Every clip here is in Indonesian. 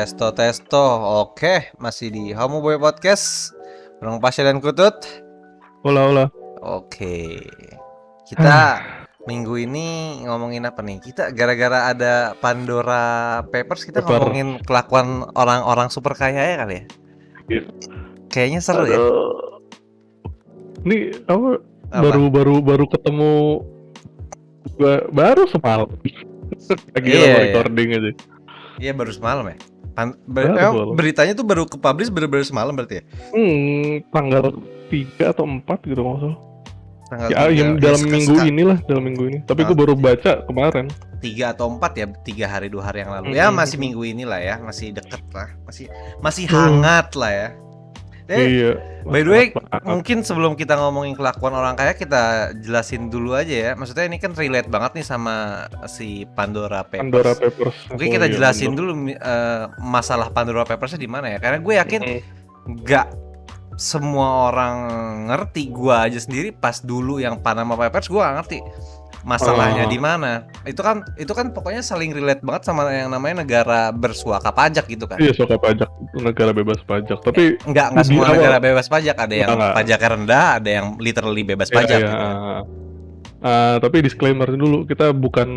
Testo. Oke, masih di Homeboy Podcast bareng Pasha dan Kutut. Hola. Oke. Kita minggu ini ngomongin apa nih? Kita gara-gara ada Pandora Papers, kita ngomongin kelakuan orang-orang super kaya ya kali ya? Kayaknya seru ya. Ini apa? Baru ketemu baru semalam. Lagi recording aja. Iya, baru semalam ya. Beritanya tuh baru ke-publish baru semalam berarti ya? Tanggal 3 atau 4 gitu nggak salah. Tanggal dalam minggu ini. Tapi gue baru baca kemarin. 3 atau 4 ya, 3 hari 2 hari yang lalu. Ya masih minggu inilah ya, masih deket lah, masih hangat lah ya. Iya. By the way, mungkin sebelum kita ngomongin kelakuan orang kaya, kita jelasin dulu aja ya. Maksudnya ini kan relate banget nih sama si Pandora Papers. Mungkin kita jelasin dulu masalah Pandora Papers-nya di mana ya. Karena gue yakin nggak semua orang ngerti. Gue aja sendiri pas dulu yang Panama Papers gue nggak ngerti masalahnya di mana. Itu kan pokoknya saling relate banget sama yang namanya negara bersuaka pajak gitu kan. Iya, suaka pajak, negara bebas pajak. Tapi enggak semua negara bebas pajak, ada yang pajaknya rendah, ada yang literally bebas pajak gitu. Tapi disclaimer dulu, kita bukan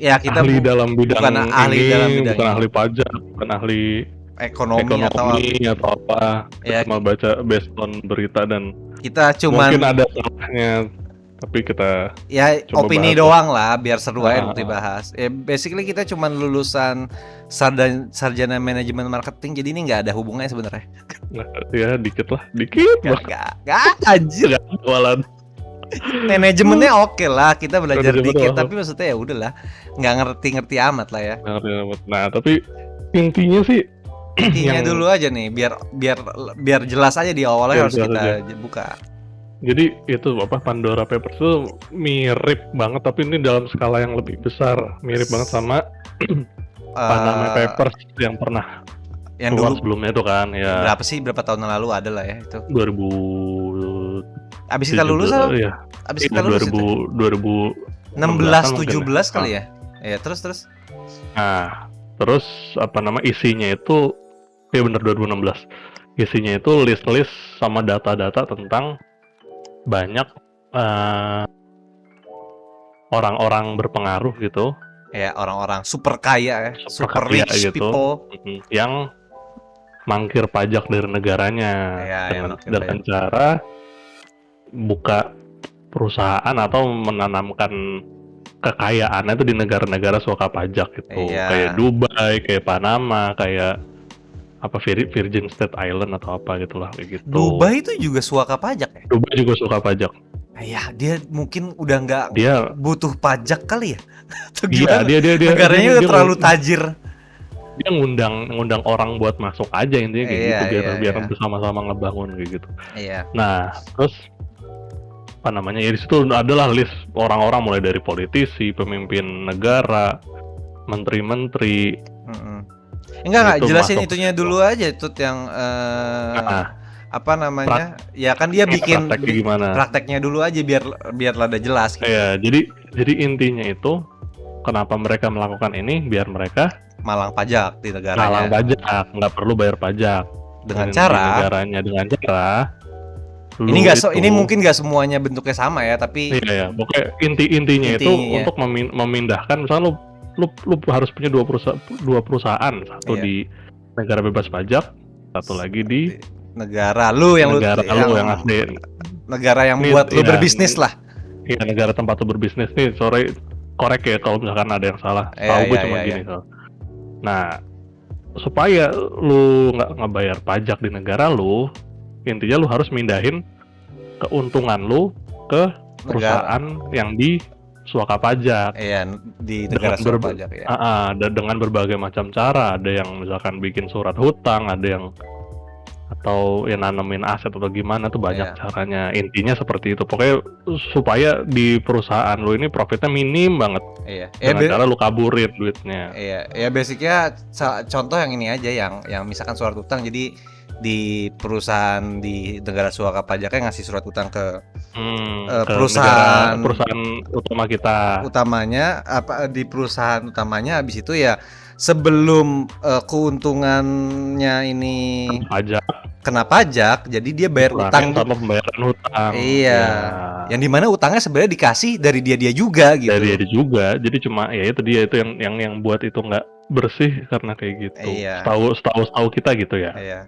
kita ahli dalam bidang bukan ahli pajak, bukan ahli ekonomi atau apa. Kita cuma baca based on berita dan kita cuman mungkin ada salahnya. Tapi kita opini doang lah, biar seru aja untuk dibahas. Basically kita cuman lulusan sarjana manajemen marketing, jadi ini nggak ada hubungannya sebenarnya. Ya dikit. Gak anjir. Manajemennya oke lah, kita belajar dikit, tapi maksudnya ya udahlah, nggak ngerti amat lah ya. Nah, tapi intinya dulu aja nih, biar jelas aja di awalnya harus kita buka. Jadi itu Pandora Papers itu mirip banget, tapi ini dalam skala yang lebih besar. Mirip banget sama Panama Papers yang pernah yang keluar dulu sebelumnya itu kan ya. Berapa tahun yang lalu ada lah ya itu. 2000. Abis kita lulus apa? Iya. Abis kita lulus 2016 17 kali ya. Ya terus. Nah, terus isinya itu benar 2016. Isinya itu list sama data-data tentang banyak orang-orang berpengaruh gitu. Ya, orang-orang super kaya ya, super rich gitu, people yang mangkir pajak dari negaranya dengan cara buka perusahaan atau menanamkan kekayaannya itu di negara-negara suaka pajak gitu. Kayak Dubai, kayak Panama, kayak Virgin State Island atau apa gitulah kayak gitu. Dubai itu juga suaka pajak ya? Dubai juga suaka pajak. Ya, dia mungkin udah nggak butuh pajak kali ya? Iya, dia negaranya udah terlalu tajir. Dia ngundang orang buat masuk aja intinya kayak gitu, biar bersama-sama ngebangun kayak gitu. Iya. Nah, terus di situ adalah list orang-orang mulai dari politisi, pemimpin negara, menteri-menteri. Enggak jelasin itunya dulu aja itu yang ya kan dia bikin prakteknya dulu aja biar rada jelas gitu. Ya, jadi intinya itu kenapa mereka melakukan ini biar mereka malang pajak di negaranya. Malang pajak, nggak perlu bayar pajak dengan cara ini mungkin nggak semuanya bentuknya sama ya, tapi pokoknya intinya itu untuk memindahkan, misalnya lu harus punya dua perusahaan, satu di negara bebas pajak, satu lagi di negara lu yang asli, negara yang buat lu berbisnis lah. Iya, negara tempat lu berbisnis nih. Korek ya kalau misalkan ada yang salah. Tahu gue cuma gini. Nah, supaya lu nggak ngebayar pajak di negara lu, intinya lu harus mindahin keuntungan lu ke perusahaan yang di suaka pajak. Iya, di negara suaka pajak ya. Dengan berbagai macam cara. Ada yang misalkan bikin surat hutang, ada yang atau nanemin aset atau gimana tuh banyak caranya. Intinya seperti itu. Pokoknya supaya di perusahaan lu ini profitnya minim banget. Iya. Dengan cara lu kaburin duitnya. Iya. Ya basicnya contoh yang ini aja yang misalkan surat hutang, jadi di perusahaan di negara suaka pajaknya ngasih surat utang ke ke perusahaan utama kita. Utamanya di perusahaan utamanya, habis itu ya sebelum keuntungannya ini kena pajak, jadi dia bayar utang sama pembayaran hutang. Iya. Ya. Yang dimana utangnya sebenarnya dikasih dari dia juga gitu. Dari dia juga, jadi cuma ya itu dia itu yang buat itu nggak bersih karena kayak gitu. Iya. Setahu kita gitu ya. Iya.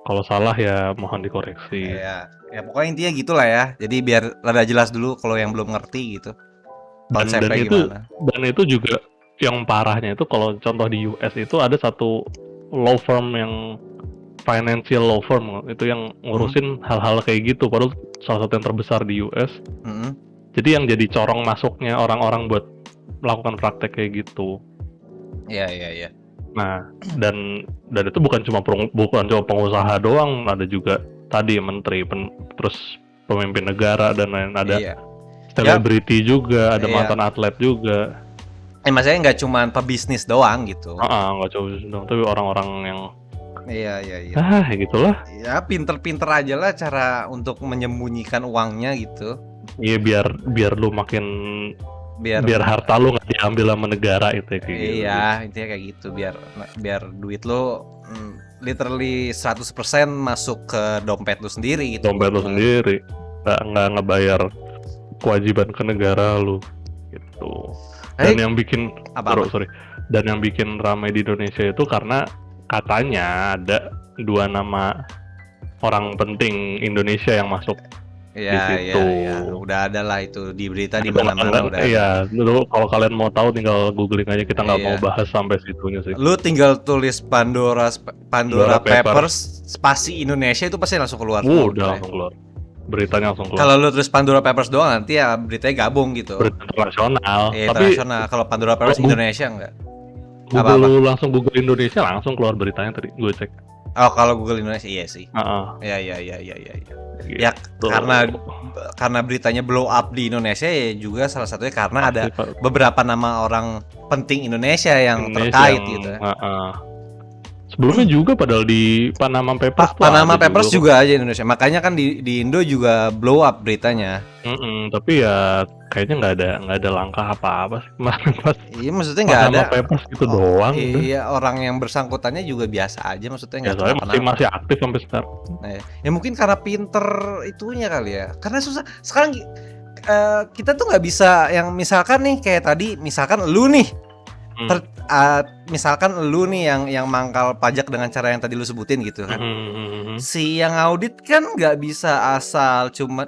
Kalau salah ya mohon dikoreksi. Iya. Ya pokoknya intinya gitulah ya. Jadi biar rada jelas dulu kalau yang belum ngerti gitu. Konsepnya gimana. Dan itu juga yang parahnya itu kalau contoh di US itu ada satu law firm yang financial law firm itu yang ngurusin hal-hal kayak gitu, padahal salah satu yang terbesar di US. Jadi yang jadi corong masuknya orang-orang buat melakukan praktek kayak gitu. Iya. Nah, dan itu bukan cuma pengusaha doang, ada juga tadi menteri, terus pemimpin negara dan lain, ada selebriti juga, ada mantan atlet juga. Maksudnya nggak cuma pebisnis doang gitu. Nggak cuma doang, tapi orang-orang yang Iya. Gitulah. Ya pinter-pinter aja lah cara untuk menyembunyikan uangnya gitu. Iya biar lu makin biar harta lu nggak diambil sama negara itu kayak gitu. Iya, intinya kayak gitu, biar duit lu literally 100% masuk ke dompet lu sendiri gitu. Dompet lu sendiri. Nggak ngebayar kewajiban ke negara lu gitu. Dan yang bikin Dan yang bikin ramai di Indonesia itu karena katanya ada 2 nama orang penting Indonesia yang masuk. Iya. Udah ada lah itu di berita di mana-mana udah. Iya, dulu kalau kalian mau tahu tinggal googling aja, kita nggak mau bahas sampai situnya sih. Lu tinggal tulis Pandora Papers spasi Indonesia itu pasti langsung keluar. Udah langsung keluar. Beritanya langsung keluar. Kalau lu tulis Pandora Papers doang nanti ya beritanya gabung gitu. Berita internasional. Tapi internasional. Kalau Pandora Papers Indonesia enggak. Lu langsung Google Indonesia langsung keluar beritanya tadi gue cek. Oh, kalau Google Indonesia iya sih. Iya. Ya karena beritanya blow up di Indonesia ya juga salah satunya karena ada beberapa nama orang penting Indonesia yang terkait gitu. Sebelumnya juga padahal di Panama Papers. Panama Papers juga aja Indonesia. Makanya kan di Indo juga blow up beritanya. Tapi ya kayaknya nggak ada langkah apa-apa sih kemarin pas. Iya, maksudnya nggak ada. Panama Papers gitu doang. Iya, orang yang bersangkutannya juga biasa aja, maksudnya nggak. Masih aktif sampai sekarang. Ya mungkin karena pinter itunya kali ya. Karena susah sekarang kita tuh nggak bisa yang misalkan nih kayak tadi, misalkan lu nih. Misalkan lu nih yang mangkal pajak dengan cara yang tadi lu sebutin gitu kan. Si yang audit kan nggak bisa asal cuman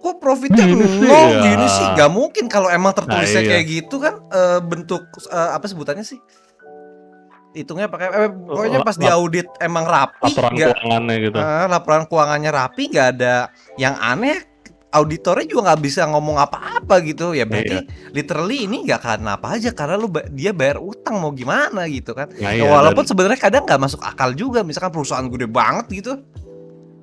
kok profitnya nol gini sih, nggak mungkin kalau emang tertulisnya kayak gitu kan. Bentuk apa sebutannya sih, hitungnya pakai pokoknya pas diaudit emang rapi, laporan keuangannya gitu. Laporan keuangannya rapi, nggak ada yang aneh. Auditornya juga nggak bisa ngomong apa-apa gitu ya, berarti literally ini nggak karena apa aja, karena dia bayar utang, mau gimana gitu kan. Walaupun sebenarnya kadang nggak masuk akal juga, misalkan perusahaan gede banget gitu,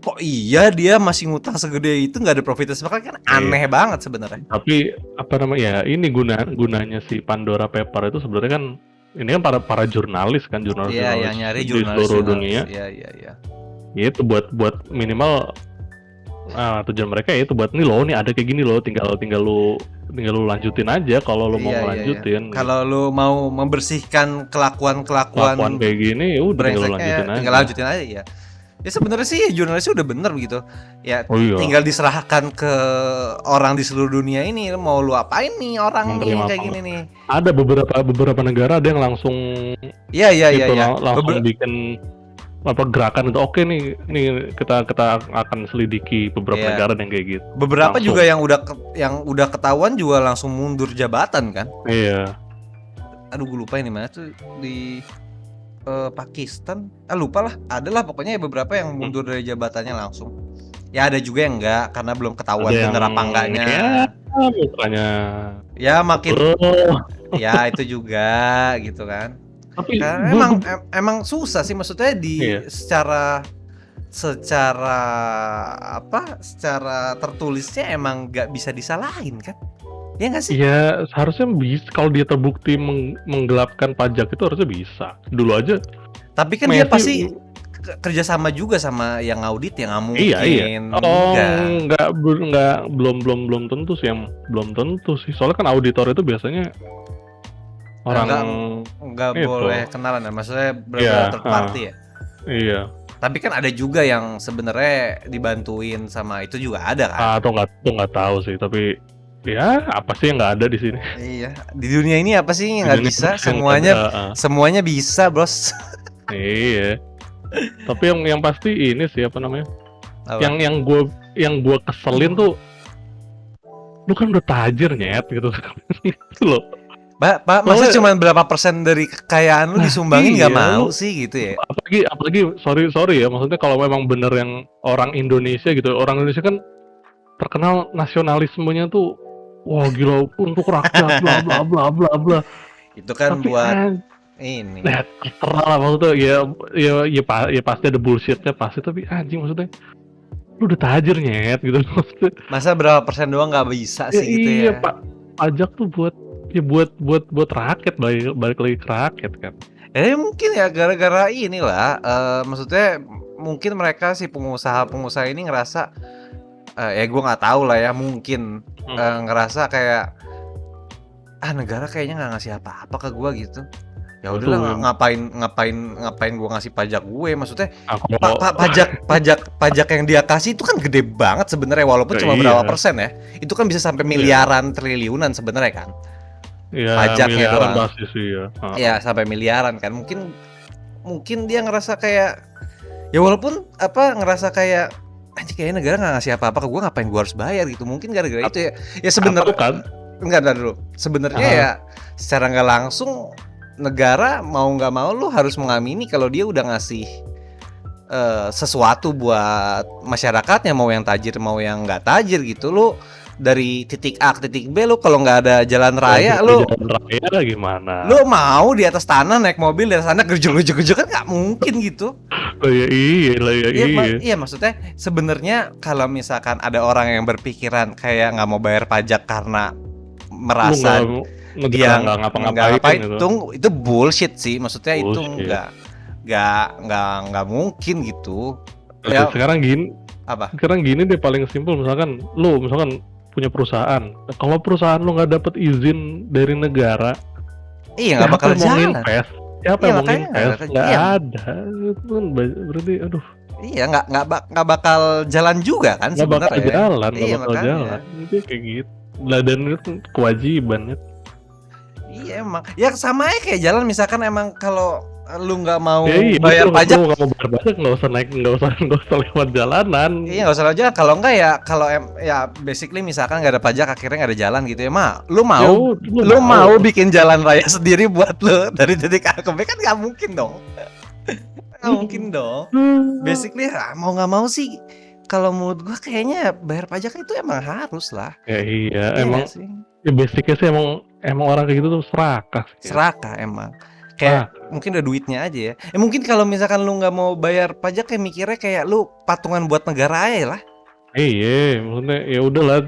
kok iya dia masih ngutang segede itu nggak ada profitnya sama sekali, kan aneh banget sebenarnya. Tapi apa namanya ini gunanya si Pandora Paper itu sebenarnya kan ini kan para jurnalis kan, jurnalis yang nyari di seluruh dunia. Iya. Itu buat minimal tujuan mereka ya itu buat nih loh, nih ada kayak gini loh, tinggal lu lanjutin aja kalau lu mau lanjutin. Kalau lu mau membersihkan kelakuan kayak gini ya udah tinggal lanjutin aja ya. Ya sebenarnya sih jurnalisnya udah bener begitu. Ya tinggal diserahkan ke orang di seluruh dunia ini, mau lu apain nih orang nih kayak gini nih. Ada beberapa negara ada yang langsung langsung bikin gerakan itu. Oke nih kita akan selidiki beberapa negara yang kayak gitu. Beberapa langsung. Juga yang udah ketahuan juga langsung mundur jabatan kan? Iya. Aduh gue lupa ini mana tuh di Pakistan. Lupa lah. Adalah pokoknya beberapa yang mundur dari jabatannya langsung. Ya ada juga yang enggak karena belum ketahuan bener apa enggaknya. Mukanya. Ya makin. Ya itu juga gitu kan. Tapi emang susah sih, maksudnya secara tertulisnya emang nggak bisa disalahin kan, ya nggak sih? Iya harusnya bisa, kalau dia terbukti menggelapkan pajak itu harusnya bisa dulu aja. Tapi kan dia pasti kerja sama juga sama yang audit, yang nggak mungkin. Iya. Belum tentu sih, belum tentu sih. Soalnya kan auditor itu biasanya orang nggak boleh kenalan ya, maksudnya benar-benar third party ya. Iya. Tapi kan ada juga yang sebenarnya dibantuin sama itu juga ada kan? Atau nggak tahu sih, tapi ya apa sih yang nggak ada di sini? Iya, di dunia ini apa sih yang nggak bisa? Semuanya bisa, bros. Iya. Tapi yang pasti ini sih apa namanya? Yang gue keselin tuh, lu kan udah tajir nyet gitu. Itu loh. Pak, masa cuma berapa persen dari kekayaan lu disumbangin nggak mau sih gitu ya? Apalagi sorry ya, maksudnya kalau memang bener yang orang Indonesia gitu, orang Indonesia kan terkenal nasionalismenya tuh, wah gila untuk rakyat, bla bla bla bla bla. Itu kan tapi buat ini. Nah, terserah lah maksudnya, ya pasti ada bullshitnya pasti, tapi anjing maksudnya, lu udah tajir nyet gitu maksudnya. Masa berapa persen doang nggak bisa sih gitu ya? Iya Pak, pajak tuh buat rakyat, balik lagi ke rakyat kan. Mungkin ya gara-gara inilah, maksudnya mungkin mereka si pengusaha ini ngerasa, ya gue nggak tahu lah ya, mungkin ngerasa kayak negara kayaknya nggak ngasih apa-apa ke gue gitu. Ya udahlah, ngapain gue ngasih pajak gue, maksudnya pajak yang dia kasih itu kan gede banget sebenarnya, walaupun cuma berapa persen ya, itu kan bisa sampai miliaran, triliunan sebenarnya kan. Ya, pajaknya doang. Ya sampai miliaran kan. Mungkin dia ngerasa kayak, ya walaupun ngerasa kayak anjing kayaknya negara nggak ngasih apa-apa ke gue, ngapain gue harus bayar gitu. Mungkin gara-gara itu ya. Ya sebenarnya kan enggak dulu. Sebenarnya ya secara nggak langsung negara mau nggak mau lu harus mengamini kalau dia udah ngasih sesuatu buat masyarakatnya, mau yang tajir mau yang nggak tajir gitu. Lu dari titik A ke titik B, lu kalau nggak ada jalan raya, gimana? Lu mau di atas tanah naik mobil di atas tanah gerjuk kan nggak mungkin gitu. Iya, maksudnya sebenarnya kalau misalkan ada orang yang berpikiran kayak nggak mau bayar pajak karena merasa dia nggak ngapa-ngapain, itu bullshit sih. Maksudnya itu nggak mungkin gitu. Ya, sekarang gini deh, paling simpel, misalkan punya perusahaan. Kalau perusahaan lu nggak dapet izin dari negara, nggak bakal jalan. Siapa yang mau invest? Nggak ada. Itu kan berarti, aduh. Iya, nggak bakal jalan juga kan sebenarnya. Nggak bakal jalan. Itu kayak gitu. Lah, dan itu kewajibannya. Iya emang. Ya sama aja kayak jalan, misalkan emang kalau lu nggak mau bayar pajak, nggak usah lewat jalanan. Iya, nggak usah lewat jalan. Kalau enggak ya basically misalkan nggak ada pajak, akhirnya nggak ada jalan gitu ya, lu mau bikin jalan raya sendiri buat lu dari titik A ke B, kan nggak mungkin dong. Nggak mungkin dong. Basically mau nggak mau sih, kalau menurut gua kayaknya bayar pajak itu emang harus lah. Ya iya emang sih. Ya basicnya sih emang orang kayak gitu tuh serakah. Serakah emang. Kayak mungkin udah duitnya aja ya. Mungkin kalau misalkan lu nggak mau bayar pajak, kayak mikirnya kayak lu patungan buat negara aja lah. Iya, maksudnya ya udahlah,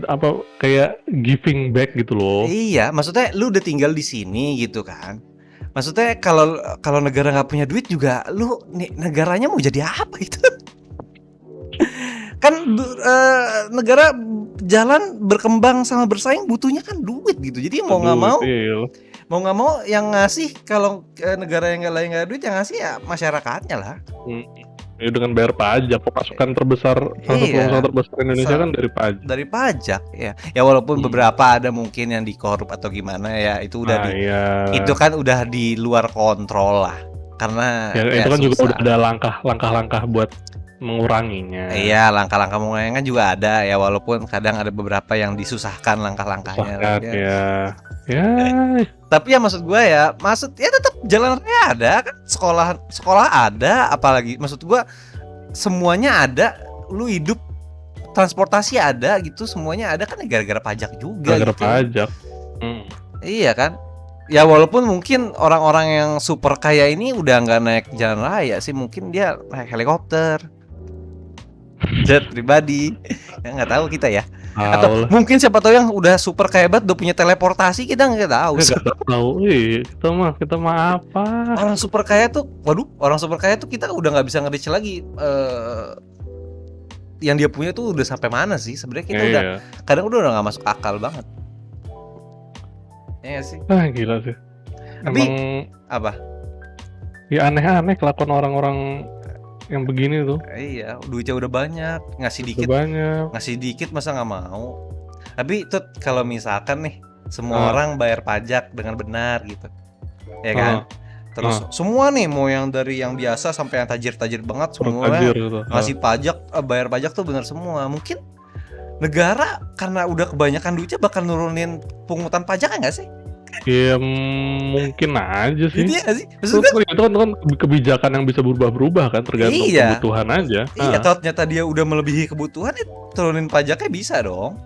kayak giving back gitu loh. Iya, maksudnya lu udah tinggal di sini gitu kan. Maksudnya kalau negara nggak punya duit juga, lu negaranya mau jadi apa itu? Kan negara jalan berkembang sama bersaing butuhnya kan duit gitu. Jadi mau nggak mau yang ngasih, kalau negara yang nggak ada duit, yang ngasih ya masyarakatnya lah. Ya dengan bayar pajak, pemasukan terbesar Indonesia kan dari pajak. Ya walaupun beberapa ada mungkin yang dikorup atau gimana ya, itu udah itu kan udah di luar kontrol lah, karena itu kan juga udah ada langkah-langkah buat menguranginya. Iya, langkah-langkah menguranginya kan juga ada ya, walaupun kadang ada beberapa yang disusahkan langkah-langkahnya. Ya. Tapi ya maksud gue ya tetap jalan raya ada kan, sekolah ada, apalagi maksud gue semuanya ada, lu hidup, transportasi ada gitu, semuanya ada kan gara-gara pajak juga. Gara-gara pajak. Iya kan. Ya walaupun mungkin orang-orang yang super kaya ini udah nggak naik jalan raya sih, mungkin dia naik helikopter, jet pribadi, nggak tahu kita ya. Atau mungkin siapa tahu yang udah super kaya banget udah punya teleportasi, kita nggak tahu. Nggak tahu. Kita mah apa? Orang super kaya tuh, orang super kaya tuh kita udah nggak bisa nge-reach lagi. Yang dia punya tuh udah sampai mana sih? Sebenarnya kita udah kadang udah nggak masuk akal banget. Iya sih. Gila sih. Tapi apa? Ya aneh-aneh kelakuan orang-orang yang begini tuh. Iya, duitnya udah banyak, ngasih dikit masa nggak mau. Tapi itu kalau misalkan nih semua orang bayar pajak dengan benar gitu, ya kan? Terus semua nih, mau yang dari yang biasa sampai yang tajir-tajir banget, semuanya ngasih pajak, bayar pajak tuh benar semua. Mungkin negara karena udah kebanyakan duitnya bakal nurunin pungutan pajak nggak sih? Ya mungkin aja sih. Iya sih. Maksudnya itu kan kebijakan yang bisa berubah-berubah kan, tergantung kebutuhan aja. Iya, kalau ternyata dia udah melebihi kebutuhan, ya turunin pajaknya bisa dong.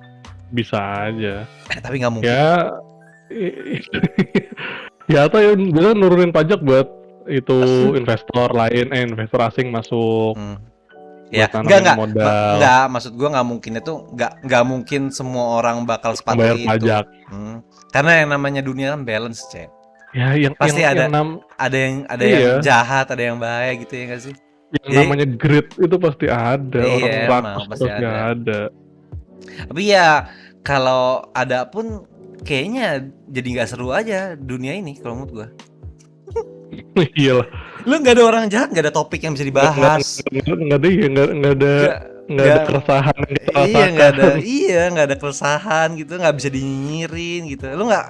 Bisa aja. Tapi nggak mungkin. Ya atau ya bisa nurunin pajak buat itu investor lain, investor asing masuk. Ya, enggak, maksud gua nggak mungkin itu, nggak mungkin semua orang bakal seperti bayar itu. Pajak. Karena yang namanya dunia kan balance, Cep. Ya, pasti ada yang jahat, ada yang baik gitu ya nggak sih? Yang namanya greed itu pasti ada, orang rakus pasti ada. Tapi ya kalau ada pun kayaknya jadi nggak seru aja dunia ini kalau menurut gua. Iyalah. Lu nggak ada orang jahat, nggak ada topik yang bisa dibahas. Nggak ada keresahan. Nggak ada keresahan gitu, nggak bisa dinyinyirin gitu. Lu nggak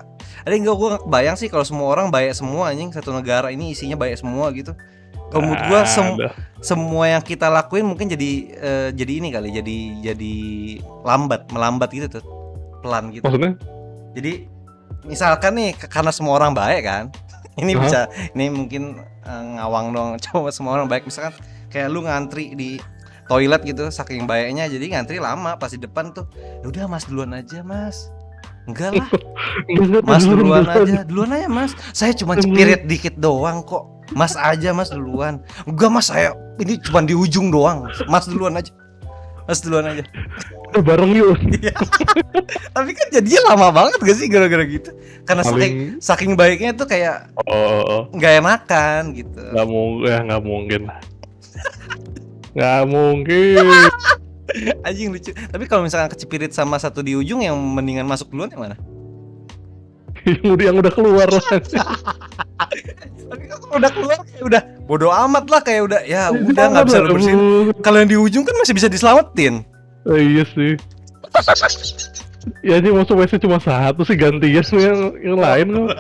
ada yang gue kebayang sih kalau semua orang baik semua, anjing, satu negara ini isinya baik semua gitu. Kalau menurut gue semua yang kita lakuin mungkin jadi ini kali, jadi melambat gitu tuh, pelan gitu. Maksudnya? Jadi misalkan nih karena semua orang baik kan. Ini mungkin ngawang dong, coba semua orang baik, misalkan kayak lu ngantri di toilet gitu, saking baiknya jadi ngantri lama, pas di depan tuh, udah mas duluan aja mas. Enggak lah, mas duluan aja mas, saya cuma cepirit dikit doang kok, mas aja mas duluan. Enggak mas, saya ini cuma di ujung doang, mas duluan aja. Bareng yuk. Tapi kan jadinya lama banget gak sih gara-gara gitu? Karena saking baiknya tuh kayak nggak enakan gitu. Nggak mungkin. Nggak mungkin. Anjing lucu. Tapi kalau misalkan kecepirit sama satu di ujung, yang mendingan masuk duluan yang mana? yang udah keluar lah. Tapi kalau udah keluar kayak udah bodo amat lah, kayak udah ya udah nggak bisa lu bersihin. Kalau yang di ujung kan masih bisa diselamatin. Iya sih. Ya ini masuk WC cuma satu sih, gantian yang lain loh.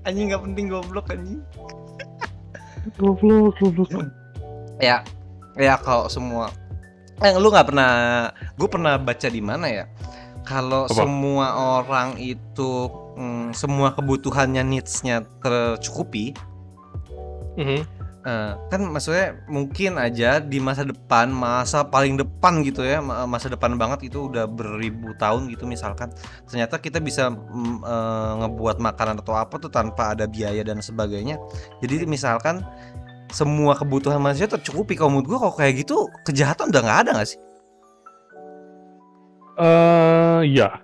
Anjing nggak penting, goblok anjing. Goblok. Ya kalau semua, lu nggak pernah, gue pernah baca di mana ya, kalau semua orang itu semua kebutuhannya, needs-nya tercukupi, kan maksudnya mungkin aja di masa depan, masa paling depan gitu ya, masa depan banget itu udah beribu tahun gitu misalkan, ternyata kita bisa ngebuat makanan atau apa tuh tanpa ada biaya dan sebagainya. Jadi misalkan semua kebutuhan manusia tercukupi, kalau menurut gue kalau kayak gitu kejahatan udah nggak ada nggak sih? Ya.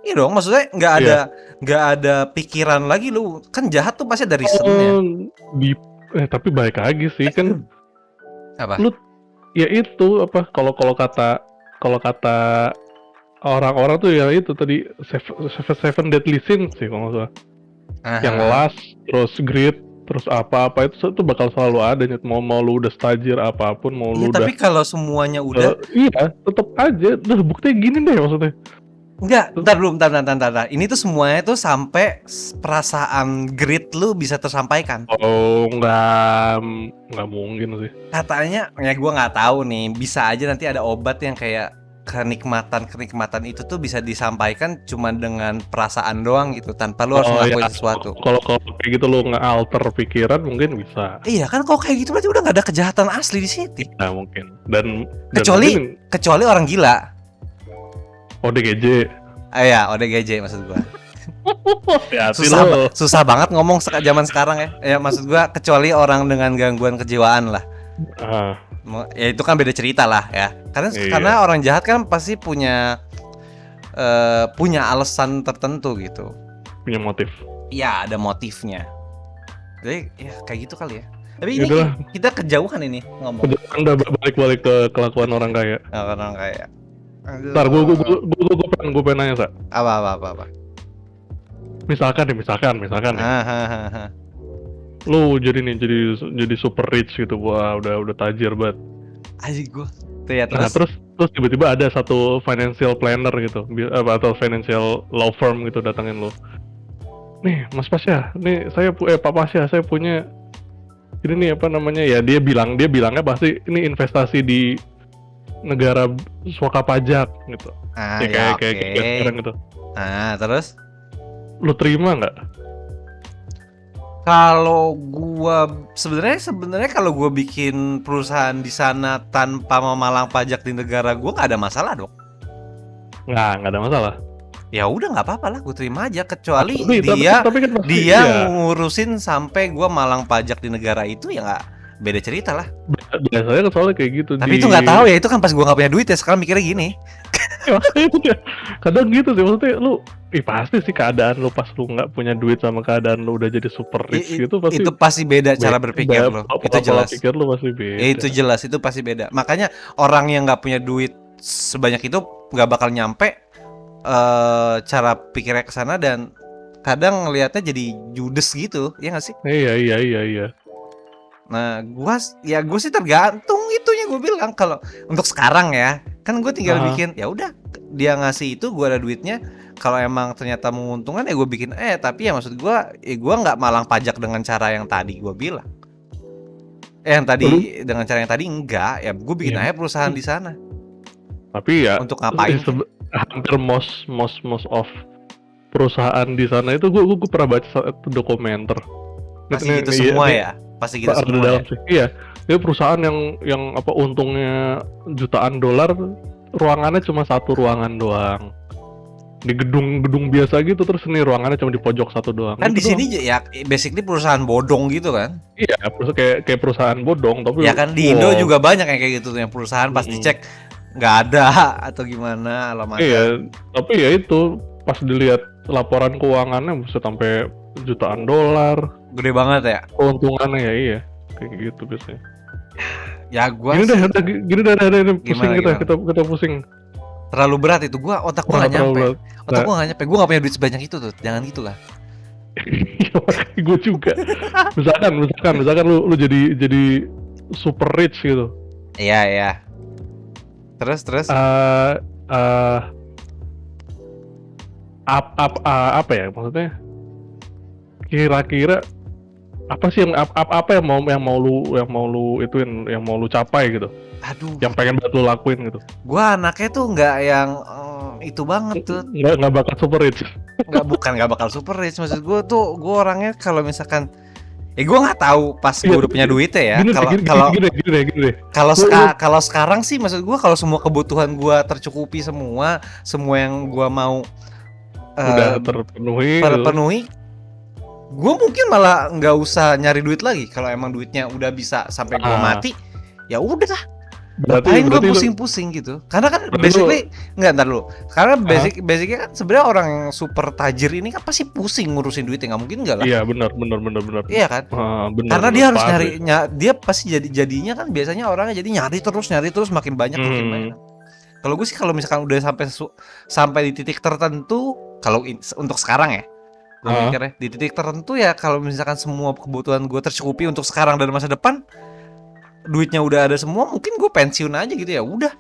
Iya dong, maksudnya nggak ada pikiran lagi, lu kan jahat tuh pasti ada reasonnya. Tapi balik lagi sih kan. Apa? Lu ya itu apa? Kalau kata orang-orang tuh ya itu tadi seven deadly sins sih kalau nggak salah. Yang last, terus greed, terus apa-apa itu bakal selalu ada. Mau lu udah stajir apapun, mau lu tapi kalau semuanya udah tetap aja. Buktinya gini deh maksudnya. Enggak, bentar. Ini tuh semuanya tuh sampai perasaan greed lu bisa tersampaikan. Oh, nggak mungkin sih. Katanya, ya gue nggak tahu nih, bisa aja nanti ada obat yang kayak kenikmatan itu tuh bisa disampaikan cuma dengan perasaan doang gitu, tanpa lu harus ngelakuin sesuatu. Kalau kayak gitu lu nge-alter pikiran mungkin bisa. Iya kan, kalau kayak gitu berarti udah nggak ada kejahatan asli di situ. Nah mungkin. Dan kecuali orang gila. ODGJ. Iya, ODGJ maksud gua. susah banget ngomong zaman sekarang ya. Ya maksud gua kecuali orang dengan gangguan kejiwaan lah. Ya itu kan beda cerita lah ya. Karena orang jahat kan pasti punya punya alasan tertentu gitu. Punya motif. Iya, ada motifnya. Jadi ya kayak gitu kali ya. Tapi ini Yaudah. kita kejauhan ini ngomong. Udah balik-balik ke kelakuan orang kaya. Orang kaya. Ntar gue pengen nanya, Sa. Apa. Misalkan nih. Lu jadi super rich gitu, wah udah tajir banget. Asik gue. Ya, Nah terus tiba-tiba ada satu financial planner gitu, atau financial law firm gitu datangin lu. Nih Mas Pasya, nih Pak Pasya, saya punya ini nih apa namanya ya, dia bilangnya pasti ini investasi di negara suaka pajak gitu. Kayak sekarang gitu. Terus lu terima nggak? Kalau gua sebenarnya kalau gua bikin perusahaan di sana tanpa memalang pajak di negara gua nggak ada masalah dong. Nggak ada masalah. Ya udah nggak apa-apa lah, gua terima aja kecuali dia ngurusin sampai gua malang pajak di negara itu, ya nggak, beda cerita lah. Biasanya soalnya kayak gitu. Tapi itu nggak tahu ya, itu kan pas gua nggak punya duit ya, sekarang mikirnya gini. Kadang gitu sih, maksudnya lu pasti sih keadaan lu pas lu nggak punya duit sama keadaan lu udah jadi super rich gitu pasti beda cara berpikir lu. Itu jelas. Pikir lu pasti beda. Itu jelas, itu pasti beda. Makanya orang yang nggak punya duit sebanyak itu nggak bakal nyampe cara pikirnya ke sana, dan kadang ngelihatnya jadi judes gitu, ya nggak sih? Iya. Nah, gua sih tergantung itunya, gue bilang kalau untuk sekarang ya, kan gue tinggal bikin, ya udah dia ngasih itu, gue ada duitnya. Kalau emang ternyata menguntungkan ya gue bikin, tapi ya maksud gue, gue nggak malang pajak dengan cara yang tadi gue bilang. Dengan cara yang tadi enggak, ya gue bikin aja perusahaan di sana. Tapi ya untuk ngapain? Hampir most of perusahaan di sana itu gue pernah baca satu dokumenter. Pasti gitu semua ya. Pasti gitu semua. Iya. Itu perusahaan yang apa untungnya jutaan dolar, ruangannya cuma satu ruangan doang. Di gedung biasa gitu, terus nih ruangannya cuma di pojok satu doang. Kan gitu di sini ya basically perusahaan bodong gitu kan? Iya, kayak perusahaan bodong, tapi ya kan di Indo juga banyak yang kayak gitu tuh, yang perusahaan pas dicek nggak ada atau gimana alamatnya. Iya, tapi ya itu pas dilihat laporan keuangannya bisa sampai jutaan dolar. Gede banget ya. Keuntungannya ya, iya, kayak gitu biasanya. Ya gua gini dah pusing kita pusing. Terlalu berat itu, otak gua nggak nyampe. Otak gua nggak nyampe. Gua nggak punya duit sebanyak itu tuh. Jangan gitulah. Gue juga. misalkan lu jadi super rich gitu. Iya. Terus? Apa ya maksudnya? Kira-kira apa sih yang mau lu capai gitu? Aduh. Yang pengen banget lu lakuin gitu. Gua anaknya tuh nggak yang itu banget tuh. Nggak bakal super rich. Nggak bakal super rich. Maksud gue tuh, gue orangnya kalau misalkan gue nggak tahu pas gue udah punya duitnya ya. Kalau sekarang sih, maksud gue kalau semua kebutuhan gue tercukupi, semua yang gue mau udah terpenuhi, gue mungkin malah nggak usah nyari duit lagi. Kalau emang duitnya udah bisa sampai gue mati, ya udah. Ngapain gue pusing-pusing gitu? Karena kan basically nggak, ntar dulu. Karena basicnya kan sebenarnya orang yang super tajir ini kan pasti pusing ngurusin duitnya, nggak mungkin nggak lah. Iya benar. Iya kan? Karena dia harus dia pasti jadinya kan biasanya orangnya jadi nyari terus makin banyak. Kalau gue sih kalau misalkan udah sampai di titik tertentu, kalau untuk sekarang ya, gue mikirnya di titik tertentu ya, kalau misalkan semua kebutuhan gue tercukupi untuk sekarang dan masa depan, duitnya udah ada semua, mungkin gue pensiun aja gitu, ya udah,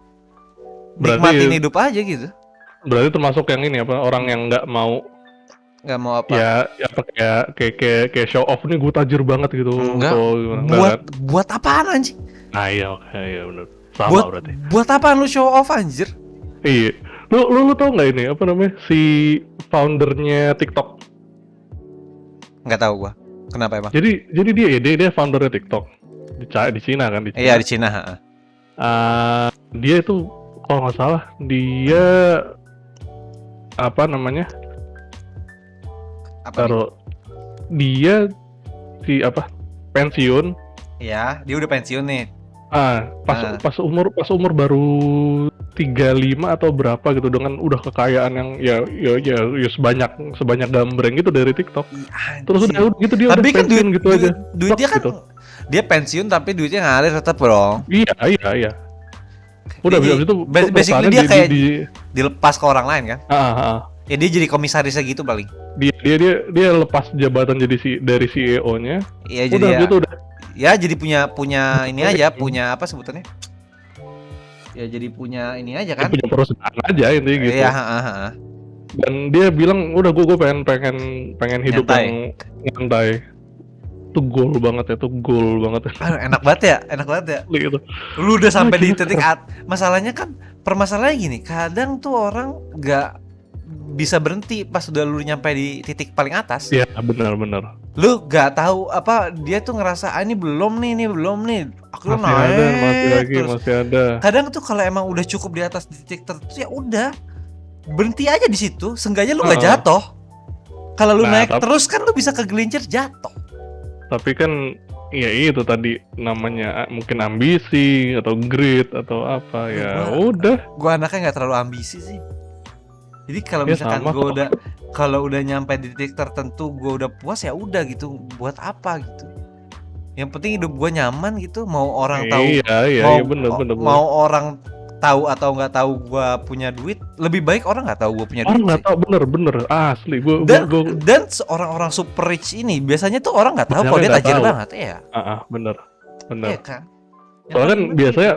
nikmatin hidup aja gitu. Berarti termasuk yang ini apa, orang yang nggak mau apa ya kayak show off nih gue tajir banget gitu. Enggak. Buat apaan anjing? Iya benar. Sama berarti. Buat apaan lu show off anjir? Iya. Lu tau nggak ini apa namanya, si foundernya TikTok? Nggak tahu gua. Kenapa emang? Jadi dia foundernya TikTok. Di Cina kan? Iya, di Cina. Dia itu kalau nggak salah dia apa namanya? Dia pensiun. Iya, dia udah pensiun nih. Pas umur baru 35 atau berapa gitu, dengan udah kekayaan yang ya sebanyak gambreng gitu dari TikTok. Terus udah gitu dia tapi udah kan pensiun gitu aja. Duitnya kan gitu. Dia pensiun tapi duitnya ngalir tetap dong. Iya. Udah habis itu basically dia kayak dilepas ke orang lain kan? Ya dia jadi komisarisnya gitu paling. Dia lepas jabatan dari CEO-nya. Iya jadi ya jadi punya ini aja, punya apa sebutannya? Ya jadi punya ini aja kan? Punya perusahaan aja intinya gitu. Iya, Dan dia bilang udah gue pengen hidup yang nyantai. Itu goal banget. Enak banget ya. Gitu. Lu udah sampai di titik masalahnya kan, permasalahannya gini, kadang tuh orang nggak bisa berhenti pas udah lu nyampe di titik paling atas. Iya, benar. Lu nggak tahu apa dia tuh ngerasa ini belum nih. Aku masih ada. Kadang tuh kalau emang udah cukup di atas titik tertentu ya udah berhenti aja di situ, seenggaknya lu nggak jatuh. Kalau lu naik terus kan lu bisa kegelincir jatuh. Tapi kan ya itu tadi namanya mungkin ambisi atau greed atau apa ya udah. Gua anaknya nggak terlalu ambisi sih. Jadi kalau misalkan kalau udah nyampe di titik tertentu gue udah puas ya udah gitu, buat apa gitu. Yang penting hidup gue nyaman gitu, mau orang tahu mau orang tahu atau nggak tahu gue punya duit, lebih baik orang nggak tahu gue punya duit. Orang nggak tahu, bener asli. Dan orang-orang super rich ini biasanya tuh orang nggak tahu kalau dia tajir banget ya. Bener. Iya kan. Soalnya kan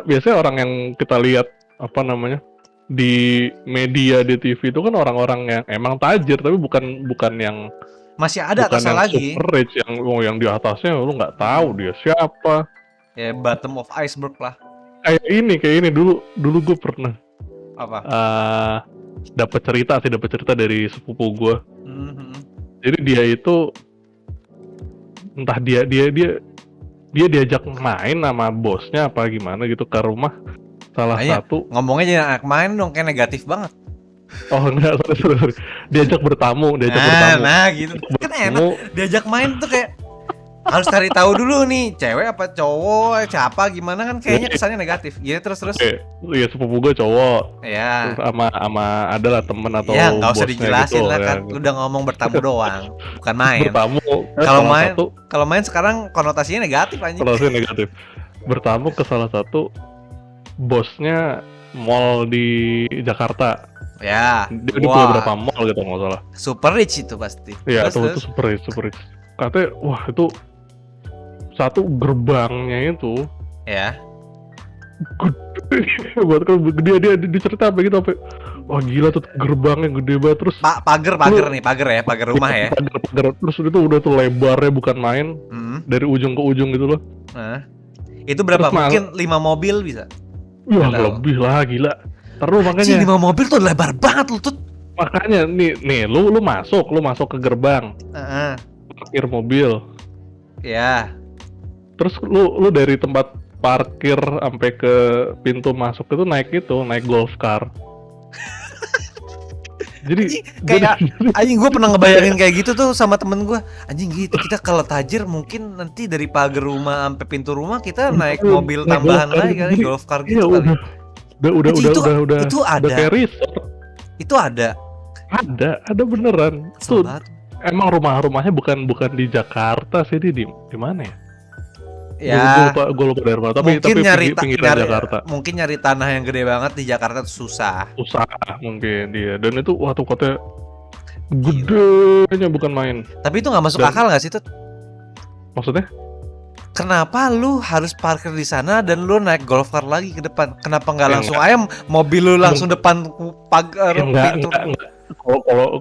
biasanya orang yang kita lihat apa namanya di media di TV itu kan orang-orang yang emang tajir, tapi bukan yang masih ada atasnya lagi. Super rich yang di atasnya lu nggak tahu dia siapa. Ya bottom of iceberg lah. Kayak ini dulu gue pernah dapat cerita dari sepupu gue. Jadi dia itu entah dia diajak main sama bosnya apa gimana gitu ke rumah salah satu. Ngomongnya jangan anak main dong, kayak negatif banget. Oh enggak, sorry. Diajak bertamu. Nah gitu. Kan enak. Diajak main tuh kayak harus cari tahu dulu nih, cewek apa cowok, siapa gimana, kan kayaknya kesannya negatif. Iya terus. Iya, sepupu gue cowok. Iya. Sama adalah temen atau ya, nggak usah dijelasin gitu, lah kan. Lu udah ngomong bertamu doang, bukan main. Bertamu. Kalau main sekarang konotasinya negatif anjing. Konotasinya negatif. Bertamu ke salah satu bosnya mall di Jakarta. Ya. Dia punya berapa mall gitu nggak salah. Super rich itu pasti. Iya, itu super rich. Katanya wah itu satu gerbangnya itu ya gede banget. Dia cerita apa gitu, wah gila tuh gerbangnya gede banget. Terus pagar rumah ya. Pagar terus itu udah tuh lebarnya bukan main. Dari ujung ke ujung gitu loh. Itu berapa? Mungkin 5 mobil bisa. Wah lebih lah, gila. Terus makanya 5 mobil tuh lebar banget lu tuh. Makanya nih lu masuk ke gerbang. Parkir mobil. Ya. Terus lu dari tempat parkir sampai ke pintu masuk itu naik golf car. Jadi anjing gue pernah ngebayangin kayak gitu tuh sama temen gue. Anjing gitu, kita kalau tajir mungkin nanti dari pagar rumah sampai pintu rumah kita naik mobil tambahan lagi kali, golf car gitu kali. Udah itu ada. Udah kayak resort. Itu ada. Ada beneran. Tuh, emang rumahnya bukan di Jakarta sih, di mana ya? Ya, gue lupa daerah mana, tapi nyari Jakarta. Mungkin nyari tanah yang gede banget di Jakarta tuh susah mungkin dia. Dan itu waktu kotanya gedenya bukan main. Tapi itu nggak masuk akal nggak sih tuh? Maksudnya? Kenapa lu harus parkir di sana dan lu naik golf car lagi ke depan? Kenapa nggak langsung ayam mobil lu langsung depan pagar pintu? Enggak.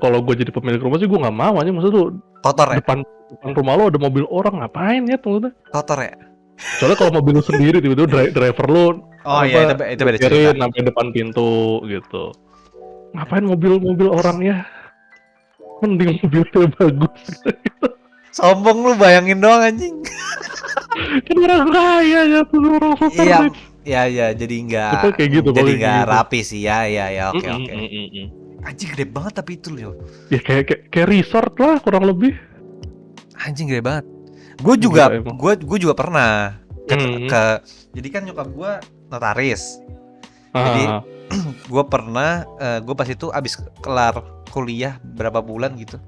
Kalau gue jadi pemilik rumah sih gue nggak mau aja, maksud lu kotor ya? Depan rumah lo ada mobil orang, ngapain ya tuh? Kotor ya? Soalnya kalau mobil lu sendiri tiba-tiba driver lu iya itu beda cerita. Sampai depan pintu gitu. Ngapain mobil orang ya? Mending mobilnya bagus. Sombong lu, bayangin doang anjing. Kan orang kaya ya tuh, orang super rich. Iya, jadi enggak kayak gitu, jadi enggak gitu. rapi sih. Ya, oke. Anjing gede banget tapi itu loh. Ya kayak resort lah kurang lebih. Anjing gede banget. Gue juga pernah Jadi kan nyokap gue notaris. Jadi gue pernah gue pas itu abis kelar kuliah berapa bulan gitu.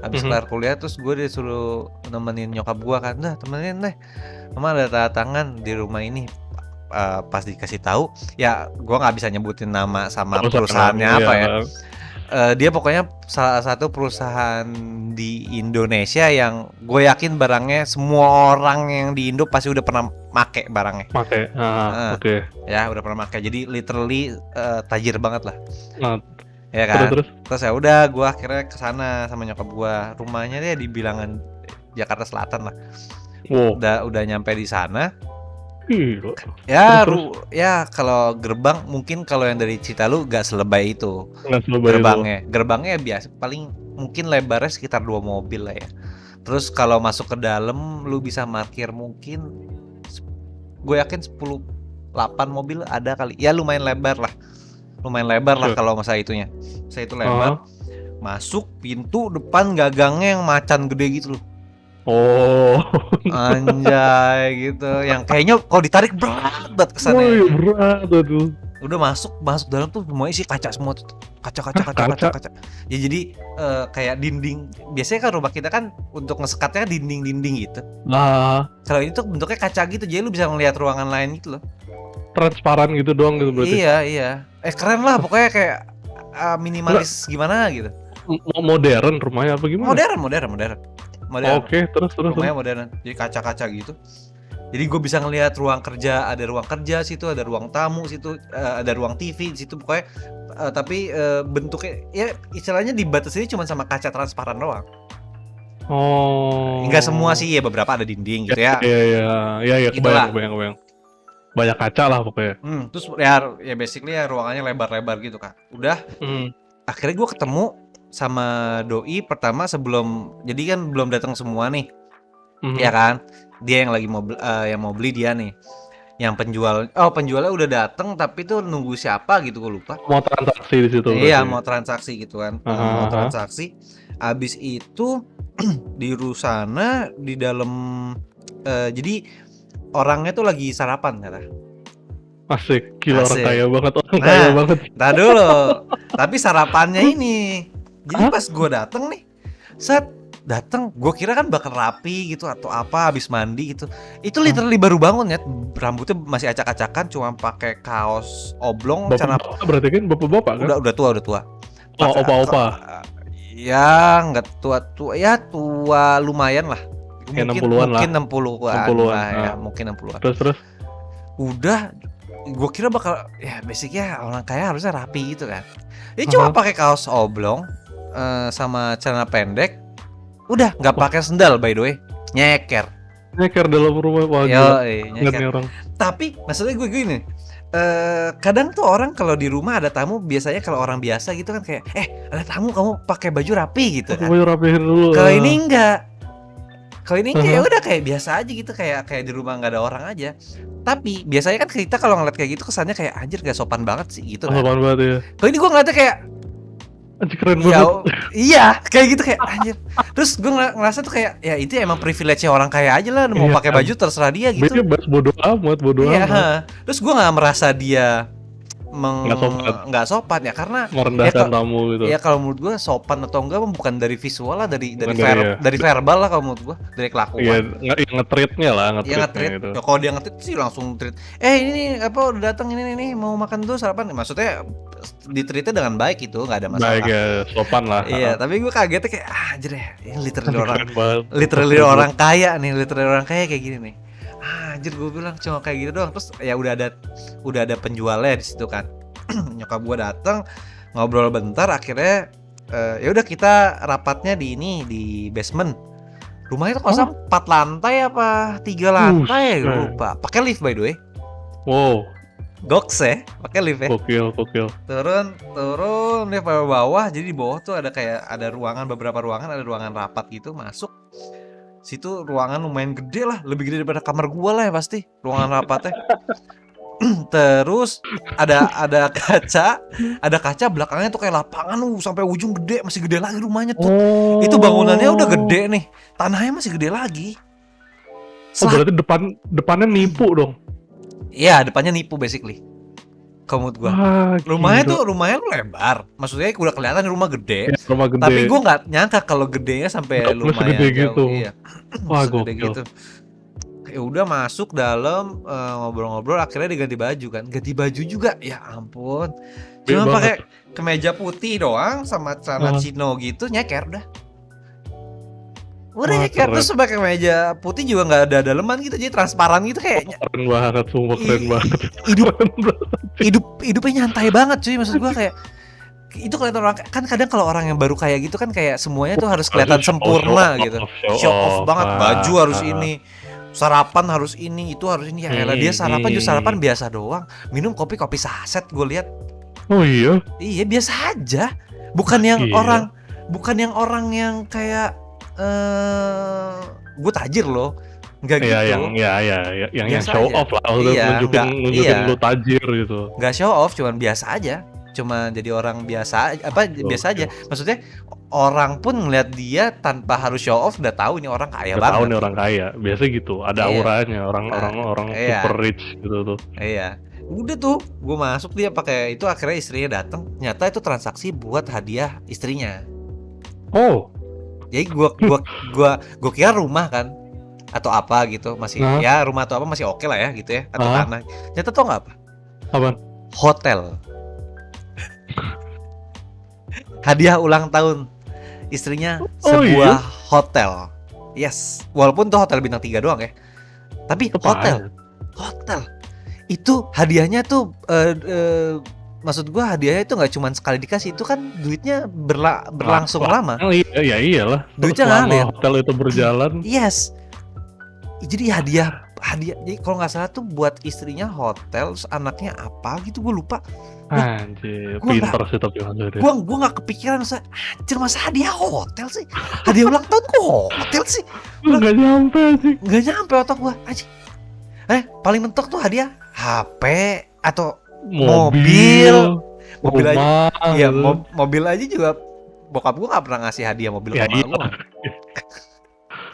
Abis kelar kuliah terus gue disuruh nemenin nyokap gue kan, nah temenin deh, mama ada tanda tangan di rumah ini. Pas dikasih tahu, ya gue nggak bisa nyebutin nama sama perusahaannya apa ya. Dia pokoknya salah satu perusahaan di Indonesia yang gue yakin barangnya semua orang yang di Indo pasti udah pernah make barangnya. Oke. Ya udah pernah make, jadi literally tajir banget lah. Ya kan. Terus ya udah gue akhirnya kesana sama nyokap gue. Rumahnya dia di bilangan Jakarta Selatan lah. Udah nyampe di sana. Ya, ya kalau gerbang mungkin kalau yang dari Citalu gak selebay itu. Gerbangnya biasa, paling mungkin lebarnya sekitar 2 mobil lah ya. Terus kalau masuk ke dalam lu bisa parkir mungkin gue yakin 8 mobil ada kali. Ya lumayan lebar lah kalau masa itunya. Saya itu lebar. Masuk pintu depan gagangnya yang macan gede gitu loh. Anjay gitu, yang kayaknya kalau ditarik berat banget kesannya. Berat tuh. Udah masuk dalam tuh semuanya isi kaca semua tuh. Kaca. Ya jadi kayak dinding. Biasanya kan rumah kita kan untuk ngesekatnya dinding gitu. Kalau ini tuh bentuknya kaca gitu, jadi lu bisa ngelihat ruangan lain gitu loh. Transparan gitu doang gitu berarti. Iya. Keren lah pokoknya, kayak minimalis gimana gitu. Modern rumahnya apa gimana? Modern. Oke, terus. Rumahnya modern. Jadi kaca-kaca gitu. Jadi gue bisa ngelihat ruang kerja, ada ruang kerja situ, ada ruang tamu situ, ada ruang TV situ pokoknya. Tapi bentuknya ya istilahnya dibatasi cuma sama kaca transparan doang. Enggak semua sih, ya beberapa ada dinding gitu ya. Iya, kebayang. Banyak kaca lah pokoknya. Terus ya basically ya ruangannya lebar-lebar gitu kan. Udah. Akhirnya gue ketemu sama doi pertama jadi kan belum datang semua nih. Ya kan? Dia yang lagi mau beli dia nih. Yang penjualnya udah datang tapi tuh nunggu siapa gitu, gue lupa. Mau transaksi di situ. Iya, mau transaksi gitu kan. Mau transaksi. Abis itu di Rusana di dalam jadi orangnya tuh lagi sarapan kata. Asik, gila orang kaya banget. Nah dulu, tapi sarapannya ini. Jadi pas gue datang, gue kira kan bakal rapi gitu atau apa, habis mandi gitu. Itu literally baru bangun ya, rambutnya masih acak-acakan, cuma pakai kaos oblong, bapak berarti kan bapak-bapak kan? Udah tua. Opa-opa. Ya nggak tua, ya tua lumayan lah. Mungkin 60-an lah ya, mungkin 60-an. Terus. Udah, gue kira bakal ya basicnya orang kaya harusnya rapi gitu kan. Dia cuma pakai kaos oblong sama celana pendek. Udah nggak pakai sendal by the way. Nyeker dalam rumah nyeker. Orang. Tapi maksudnya gue gini, kadang tuh orang kalau di rumah ada tamu, biasanya kalau orang biasa gitu kan kayak ada tamu kamu pakai baju rapi gitu kan. Baju rapihin dulu. Kalau ini enggak. Kalau ini kayak udah kayak biasa aja gitu, kayak di rumah nggak ada orang aja. Tapi biasanya kan kita kalau ngeliat kayak gitu kesannya kayak anjir gak sopan banget sih gitu kan. Sopan banget ya. Kalau ini gue ngeliatnya kayak anjir keren banget. Iya kayak gitu kayak anjir. Terus gue ngerasa tuh kayak ya itu emang privilege-nya orang kaya aja lah, mau pakai baju terserah dia gitu. Dia bodoh amat. Terus gue nggak merasa dia nggak sopan ya, karena merendahkan tamu gitu. Ya kalau menurut gue sopan atau enggak bukan dari visual lah, dari verbal lah kalau menurut gue, dari kelakuan. Iya, nge-treatnya lah, nge-treat gitu. Kalau dia nge-treat sih langsung treat. Ini apa udah datang ini mau makan dulu sarapan. Maksudnya di-treatnya dengan baik itu, nggak ada masalah. Baik ya, sopan lah. Iya, tapi gue kagetnya kayak anjir ya, ini literally orang kaya kayak gini nih. Anjir gue bilang cuma kayak gitu doang. Terus ya udah ada penjualnya di situ kan. Nyokap gue datang, ngobrol bentar, akhirnya ya udah kita rapatnya di basement. Rumahnya tuh kosong 4 lantai apa 3 lantai gue lupa. Pakai lift by the way. Wow. Goks ya, pakai lift ya. Gokil. Turun lift ke bawah. Jadi di bawah tuh ada kayak beberapa ruangan, ada ruangan rapat gitu, masuk. Situ ruangan lumayan gede lah, lebih gede daripada kamar gua lah ya pasti ruangan rapatnya. Terus ada kaca belakangnya tuh kayak lapangan sampai ujung gede, masih gede lagi rumahnya tuh. Itu bangunannya udah gede nih, tanahnya masih gede lagi. berarti depannya nipu dong. Iya, depannya nipu basically. Kalau menurut gua. Rumahnya tuh lebar. Maksudnya udah kelihatan rumah gede. Ya, rumah gede. Tapi gua nggak nyangka kalau gedenya sampai lumayan segede jauh. Gitu. Iya. Wah, segede gitu. Ya udah masuk dalam ngobrol-ngobrol, akhirnya diganti baju kan. Ganti baju juga. Ya ampun. Cuma pakai kemeja putih doang sama celana chino gitu, nyeker udah. Udah nyeker terus pakai kemeja putih juga nggak ada daleman gitu, jadi transparan gitu kayaknya. Keren banget, sumpah keren banget. Hidupnya nyantai banget cuy, maksud gua kayak itu kelihatan orang kan, kadang kalau orang yang baru kayak gitu kan kayak semuanya tuh harus kelihatan sempurna gitu. Show off banget, baju harus ini, sarapan harus ini, itu harus ini. Ya elah, dia sarapan juga sarapan biasa doang. Minum kopi saset gue lihat. Oh iya? Iya, biasa aja. Bukan yang orang yang kayak gue tajir loh. Enggak gitu. Yang show off lah, nunjukin lu tajir gitu. Enggak show off, cuman biasa aja. Cuma jadi orang biasa biasa aja. Maksudnya orang pun ngeliat dia tanpa harus show off udah tahu ini orang kaya banget. Tahu nih orang kaya. Biasa gitu, ada auranya, orang super rich gitu tuh. Iya. Udah tuh, gue masuk, dia pakai itu, akhirnya istrinya datang. Ternyata itu transaksi buat hadiah istrinya. Oh. Jadi gue kira rumah kan atau apa gitu, masih ya rumah atau apa masih oke lah ya gitu ya, atau tanah. Ternyata tau nggak apa? Apaan? Hotel. Hadiah ulang tahun istrinya sebuah hotel. Yes, walaupun tuh hotel bintang 3 doang ya. Tapi hotel. Itu hadiahnya tuh maksud gua hadiahnya itu nggak cuma sekali dikasih, itu kan duitnya berlangsung lama. Oh iya, iyalah. Duitnya ngalir. Hotel itu berjalan. Yes. Jadi hadiah. Jadi kalau nggak salah tuh buat istrinya hotel, terus anaknya apa gitu gue lupa. Anjir, pinter sih tapi maksudnya. Gue nggak kepikiran, anjir masa hadiah hotel sih, hadiah ulang tahun kok hotel sih. Nggak nyampe sih. Nggak nyampe otak gue aja. Paling mentok tuh hadiah HP atau mobil rumah, aja. Iya, mobil aja juga bokap gue nggak pernah ngasih hadiah mobil ke emak gue.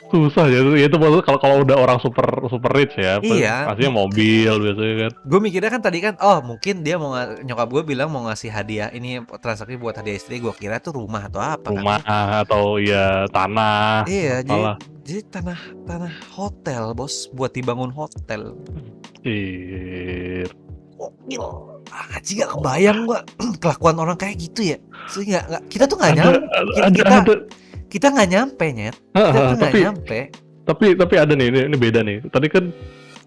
Susah ya itu maksudnya kalau udah orang super rich ya, pastinya mobil biasanya kan. Gue mikirnya kan tadi kan, mungkin dia mau nyokap gue bilang mau ngasih hadiah ini transaksi buat hadiah istri, gue kira tuh rumah atau apa. Rumah kan? Atau ya tanah. Iya, jadi tanah hotel bos, buat dibangun hotel. Aji gak kebayang gue kelakuan orang kayak gitu ya. Kita tuh nggak nyampe. Kita nggak nyampe nyet. Nyampe. Tapi ada nih, ini beda nih. Tadi kan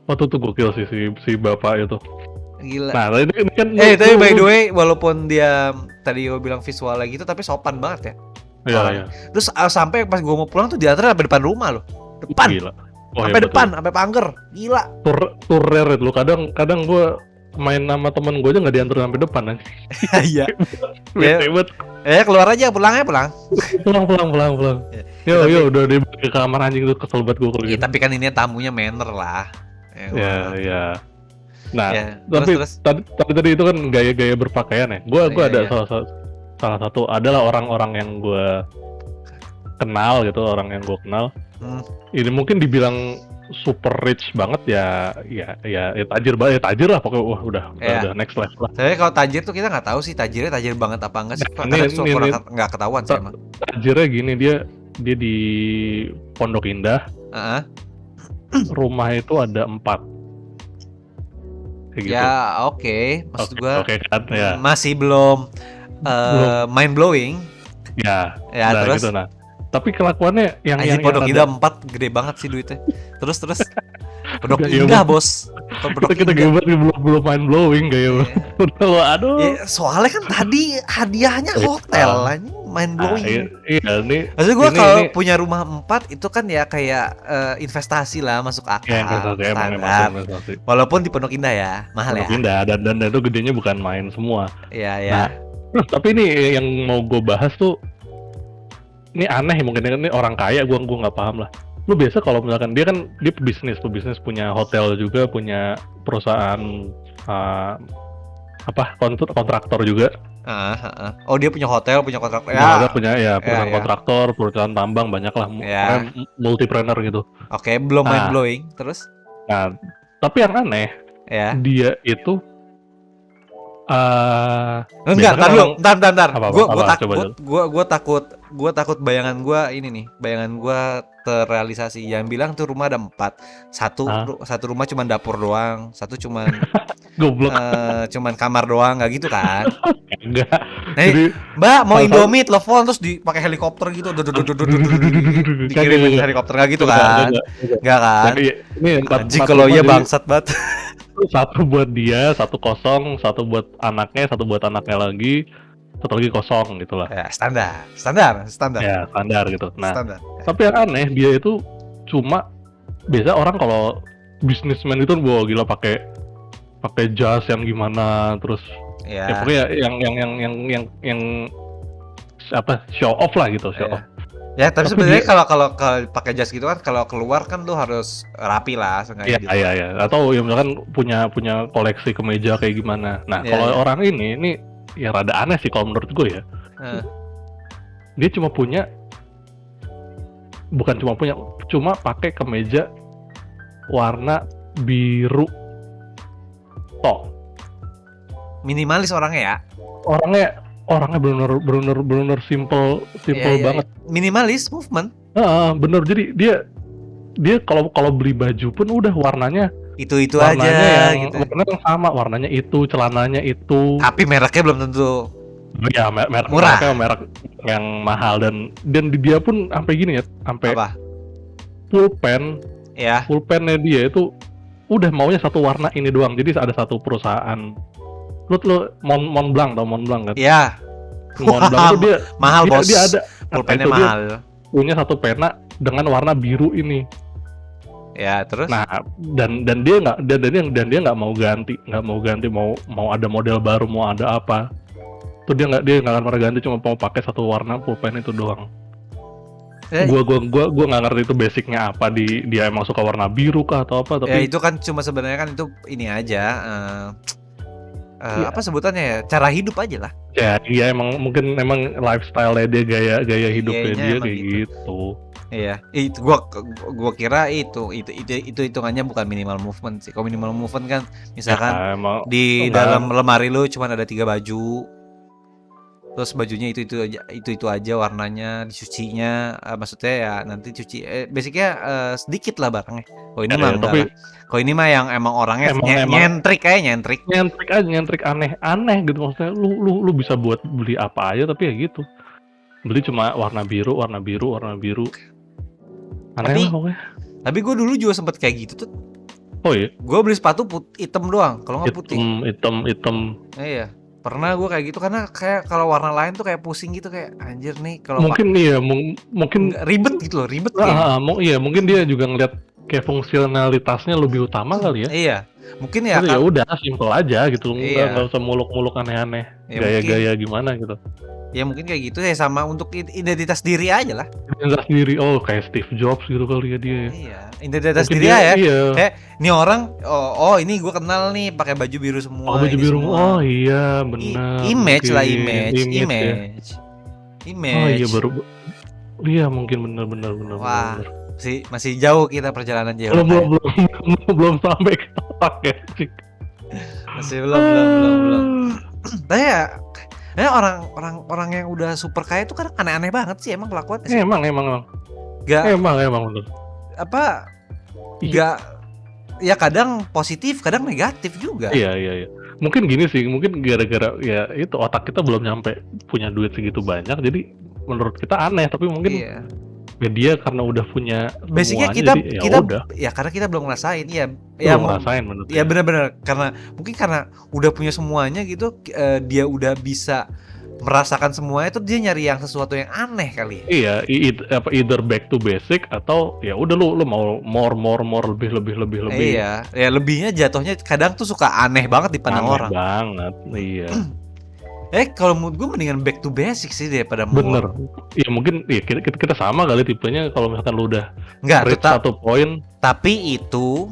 waktu itu gokil sih si bapak itu. Gila. Nah ini kan. Tapi by the way, walaupun dia tadi gue bilang visualnya gitu, tapi sopan banget ya. Iya. Terus sampai pas gue mau pulang tuh diantar sampai depan rumah loh. Depan. Gila. Sampai depan, sampai pagar. Gila. Tur rare lu. Kadang gue main sama temen gue aja nggak diantar sampai depan aja. Iya. Keluar aja, pulang. Pulang. Yo, udah di kamar anjing tuh, kesel banget gue kalau gitu. Tapi kan ini tamunya manner lah. Ya. Nah, terus. Tadi itu kan gaya berpakaian ya. Gue ada salah satu adalah orang-orang yang gue kenal gitu, orang yang gue kenal. Ini mungkin dibilang super rich banget ya tajir banget, tajir lah pokoknya. Wah udah next level lah. Tapi kalau tajir tuh kita nggak tahu sih tajirnya tajir banget apa enggak sih. Karena nggak ketahuan sih emang. Tajirnya gini, dia di Pondok Indah. Rumah itu ada 4. Kayak gitu. Ya oke. Maksud gue kan, ya. Masih belum mind blowing. Ya terus gitu, nah. Tapi kelakuannya yang Pondok Indah 4 gede banget sih duitnya. Terus Pondok Indah bos. Kita belum mind blowing kayak. Aduh. Soalnya kan tadi hadiahnya hotel lah, mind blowing. Iya nih. Maksud gue kalau punya rumah 4 itu kan ya kayak investasi lah, masuk akal. Investasi. Walaupun di Pondok Indah ya, mahal ya. Pondok Indah dan itu gedenya bukan main semua. Iya. Nah, tapi ini yang mau gue bahas tuh, ini aneh mungkin, ini orang kaya, gue nggak paham lah. Lu biasa kalau misalkan dia pebisnis punya hotel juga, punya perusahaan kontraktor juga. Oh, dia punya hotel, punya kontraktor. Ya, dia punya perusahaan kontraktor, perusahaan tambang, banyak lah. Multipreneur gitu. Oke, belum mind blowing. Terus? Nah, tapi yang aneh, dia itu enggak, bentar. Gue takut bayangan gue ini nih, bayangan gue terrealisasi. Yang bilang tuh rumah ada 4, satu rumah cuma dapur doang, satu cuma goblok, cuman kamar doang, nggak gitu kan? Enggak. Jadi, Mbak mau Indomie, telepon terus dipakai helikopter gitu, dikirimin helikopter, nggak gitu kan? Nggak kan? Anjing kalau iya bangsat banget. Satu buat dia, satu kosong, satu buat anaknya, satu buat anaknya lagi, satu lagi kosong gitu lah. Ya, standar. Ya, standar gitu. Nah, tapi yang aneh dia itu cuma biasa orang kalau bisnismen itu bawa gila pakai jas yang gimana, terus ya pokoknya yang apa, show off lah gitu, show off. Ya, tapi sebenarnya kalau pakai jas gitu kan, kalau keluar kan lu harus rapi lah, sengaja. Iya. Atau ya misalkan punya koleksi kemeja kayak gimana. Nah, kalau orang ini ya rada aneh sih kalau menurut gue ya. Dia cuma pakai kemeja warna biru. Minimalis orangnya ya. Orangnya bener simple banget. Minimalis movement. Bener. Jadi dia kalau beli baju pun udah warnanya itu aja gitu. Warnanya sama, warnanya itu, celananya itu. Tapi mereknya belum tentu. Ya, murah. Merek yang mahal dan dia pun sampai gini ya, sampai pulpen. Ya. Pulpennya dia itu udah maunya satu warna ini doang. Jadi ada satu perusahaan. Lu Mont Blanc kan? Iya. Mont Blanc itu dia mahal, bos. Dia ada pulpennya mahal. Dia punya satu pena dengan warna biru ini. Ya, terus? Nah, dan dia nggak mau ganti, mau ada model baru, mau ada apa. Tuh dia nggak akan pernah ganti, cuma mau pakai satu warna pulpen itu doang. Gua nggak ngerti itu basicnya apa, dia emang suka warna biru kah atau apa, tapi ya itu kan cuma sebenarnya kan itu ini aja. Apa sebutannya ya, cara hidup aja lah. Ya, iya emang mungkin lifestyle-nya dia, gaya hidupnya dia kayak gitu. Iya, itu gua kira itu hitungannya bukan minimal movement sih. Kalau minimal movement kan misalkan di dalam lemari lu cuma ada 3 baju. Terus bajunya itu aja warnanya, dicucinya maksudnya ya nanti cuci basicnya sedikit lah barangnya. Oh ini mah enggak. Kalau ini mah yang emang orangnya nyentrik aneh gitu, maksudnya lu bisa buat beli apa aja tapi ya gitu. Beli cuma warna biru. Aneh lah pokoknya. Tapi gue dulu juga sempet kayak gitu tuh. Oh iya? Gue beli sepatu hitam doang, kalau nggak putih. Hitam. Iya. Pernah gue kayak gitu karena kayak kalau warna lain tuh kayak pusing gitu, kayak anjir nih kalau mungkin mungkin ribet gitu loh, ribet mungkin dia juga ngeliat kayak fungsionalitasnya lebih utama kali ya. Iya. Mungkin ya kan. Ya udah simple aja gitu, nggak usah muluk-muluk aneh-aneh, gaya-gaya gimana gitu. Ya mungkin kayak gitu ya, sama untuk identitas diri aja lah. Identitas diri, kayak Steve Jobs gitu kali ya dia. Iya, identitas mungkin diri ya. Iya. Kayak ini orang, ini gue kenal nih pakai baju biru semua. Baju biru, iya benar. Image lah, image. Oh iya iya mungkin benar. Wah, masih jauh kita perjalanan jauh. Belum sampai ke otak ya. Masih belum. Orang yang udah super kaya itu kan aneh-aneh banget sih emang kelakuannya sih. Emang. Emang betul. Apa? Enggak. Ya kadang positif, kadang negatif juga. Iya. Mungkin gini sih, mungkin gara-gara ya itu otak kita belum nyampe punya duit segitu banyak, jadi menurut kita aneh, tapi mungkin ya dia karena udah punya basicnya semuanya, kita udah. Ya karena kita belum ngerasain ngerasain menurut ya benar-benar karena udah punya semuanya gitu, dia udah bisa merasakan semuanya, itu dia nyari yang sesuatu yang aneh kali ya. Iya, either back to basic atau ya udah lu mau more lebih. Iya, ya lebihnya jatuhnya kadang tuh suka aneh banget dipandang orang. Aneh banget, iya. Kalau menurut gue mendingan back to basic sih daripada bener. Iya mungkin kita sama kali tipenya, kalau misalkan lu udah reach satu poin. Tapi itu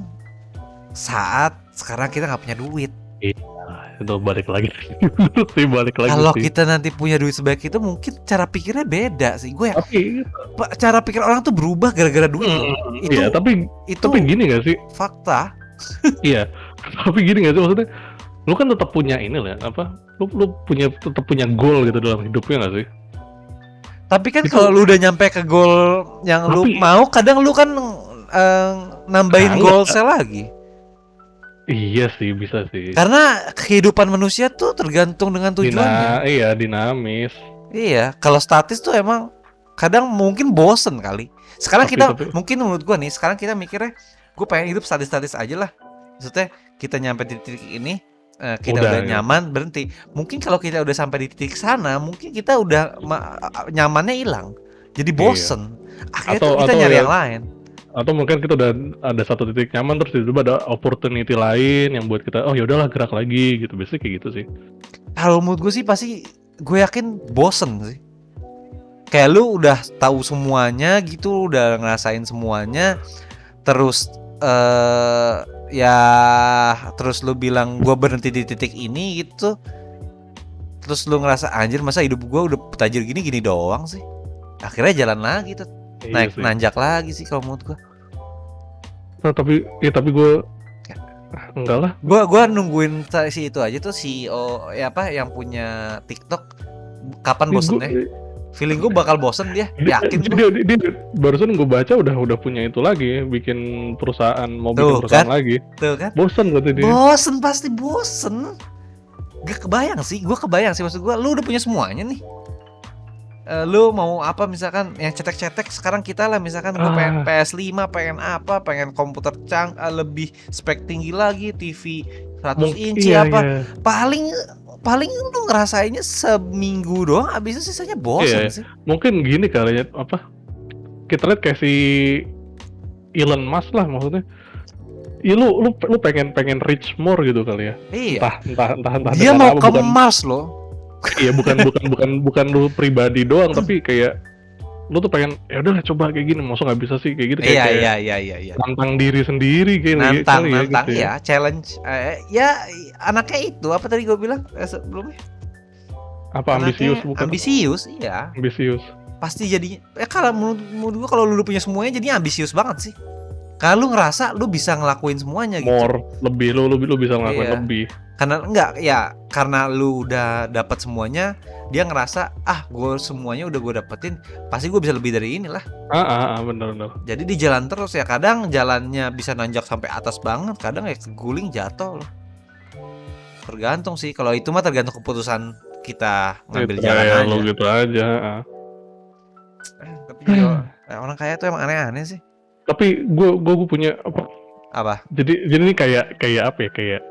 saat sekarang kita nggak punya duit. Iya, itu balik lagi sih, balik lagi Kalau sih. kita nanti punya duit sebaik itu mungkin cara pikirnya beda sih. Gue ya, Tapi cara pikir orang tuh berubah gara-gara duit loh. iya, tapi gini gak sih? Fakta. Iya, tapi gini gak sih, maksudnya lu kan tetap punya ini lah, apa? Lu tetap punya goal gitu dalam hidupnya gak sih? Tapi kan kalau lu udah nyampe ke goal yang lu mau, kadang lu kan nambahin goalsnya lagi. Iya sih, bisa sih. Karena kehidupan manusia tuh tergantung dengan tujuannya. Iya, dinamis. Iya, kalau statis tuh emang kadang mungkin bosen kali. Sekarang mungkin menurut gua nih, sekarang kita mikirnya, gue pengen hidup statis-statis aja lah. Maksudnya kita nyampe di titik ini, kita udah nyaman, berhenti. Mungkin kalau kita udah sampai di titik sana, mungkin kita udah nyamannya hilang. Jadi bosen. Akhirnya kita nyari yang lain. Atau mungkin kita udah ada satu titik nyaman, terus tiba-tiba ada opportunity lain yang buat kita, oh ya udahlah gerak lagi gitu. Biasanya kayak gitu sih. Kalau menurut gue sih pasti, gue yakin bosen sih. Kayak lu udah tahu semuanya gitu, udah ngerasain semuanya, terus ya terus lu bilang gue berhenti di titik ini gitu, terus lu ngerasa anjir masa hidup gue udah tajir gini doang sih. Akhirnya jalan lagi tuh, nanjak lagi sih kalau menurut gue. Nah, tapi gue enggak lah. Gue nungguin si itu aja tuh CEO ya apa yang punya TikTok kapan bosennya. Feeling gue bakal bosen dia, yakin dia barusan gue baca udah punya itu lagi, bikin perusahaan, mau bikin perusahaan lagi. Tuh kan? Bosen kata dia. Bosen, pasti bosen. Gak kebayang sih, maksud gue, lu udah punya semuanya nih. Lu mau apa misalkan yang cetek-cetek sekarang kita lah, misalkan gue pengen PS5, pengen apa, pengen komputer lebih spek tinggi lagi, TV 100 inci apa. Paling lu ngerasainnya seminggu doang, abisnya sisanya bosan sih. Mungkin gini kali ya, apa? Kita lihat kayak si Elon Musk lah, maksudnya. Ya lu pengen rich more gitu kali ya. Iya. Entah dia mau ke Mars loh. Iya, bukan lu pribadi doang, tapi kayak lu tuh pengen ya udahlah coba kayak gini, masa nggak bisa sih kayak gitu, kayak iya. Nantang diri sendiri kayak nantang gitu ya, challenge. Ya anaknya itu apa tadi gue bilang sebelumnya? Apa ambisius? Bukan ambisius, iya. Ambisius. Pasti jadinya kalau menurut gue kalau lu punya semuanya jadinya ambisius banget sih. Kalau lu ngerasa lu bisa ngelakuin semuanya gitu. More, lebih lu bisa ngelakuin lebih. Karena lu udah dapat semuanya, dia ngerasa gue semuanya udah gue dapetin, pasti gue bisa lebih dari inilah. Bener. Jadi di jalan terus ya, kadang jalannya bisa nanjak sampai atas banget, kadang ya guling jatuh loh. Tergantung sih, kalau itu mah tergantung keputusan kita ngambil jalan aja. Lo gitu aja. Tapi orang kaya tuh emang aneh-aneh sih. Tapi gue punya apa? Jadi ini kayak apa ya, kayak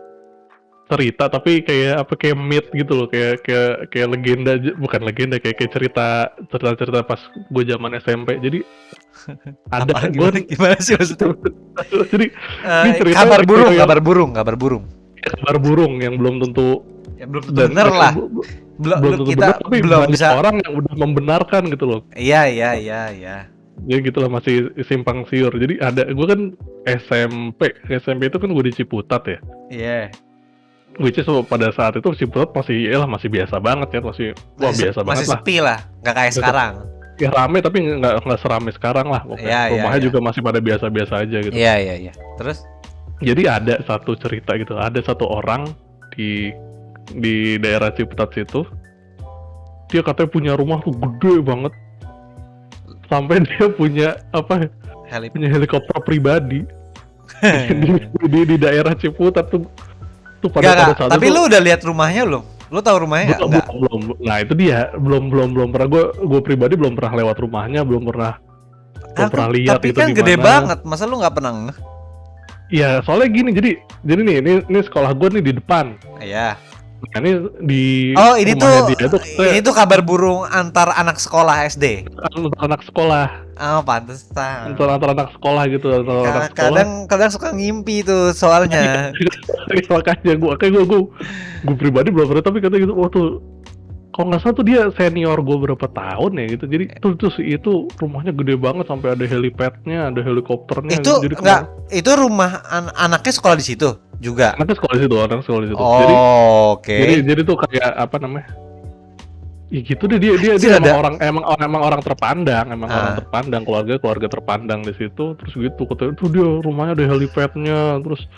cerita tapi kayak myth gitu loh, kayak legenda, bukan legenda, kayak cerita pas gue zaman SMP. Jadi ada gimana sih maksudnya? Jadi kabar burung yang belum tentu benar lah. Belum bisa orang yang udah membenarkan gitu loh. Iya. Ya gitulah, masih simpang siur. Jadi gue kan SMP itu kan gue di Ciputat ya. Iya. Which is pada saat itu Ciputat masih biasa banget ya, masih biasa banget lah. Masih sepi lah, nggak kayak sekarang. Ya rame tapi nggak serame sekarang lah. Rumahnya juga masih pada biasa-biasa aja gitu. Iya. Terus? Jadi ada satu cerita gitu, ada satu orang di daerah Ciputat situ, dia katanya punya rumah tuh gede banget, sampai dia punya punya helikopter pribadi di daerah Ciputat tuh. Pada saat tapi itu, lu udah lihat rumahnya belum? Lu tahu rumahnya nggak? Belum. Nah itu dia, belum pernah. Gue pribadi belum pernah lewat rumahnya, belum pernah lihat. Tapi kan gede banget, masa lu nggak pernah? Iya, soalnya gini, jadi nih, ini sekolah gue nih di depan. Iya. Nah, ini di ini tuh kabar burung antar anak sekolah SD. Antar anak sekolah. Oh, pantesan. Antar anak sekolah gitu. Kadang suka ngimpi tuh soalnya. Makanya gue pribadi belum pernah, tapi kata gitu, tuh kalau nggak salah tuh dia senior gue berapa tahun ya gitu. Jadi itu rumahnya gede banget, sampai ada helipadnya, ada helikopternya. Itu gitu. Itu rumah anaknya sekolah di situ? Juga. Anaknya sekolah di situ, anaknya sekolah di situ. Oh, oke. Jadi tuh kayak apa namanya? Ya gitu deh, dia emang orang terpandang, orang terpandang, keluarga terpandang di situ. Terus gitu katanya tuh dia rumahnya ada helipadnya, terus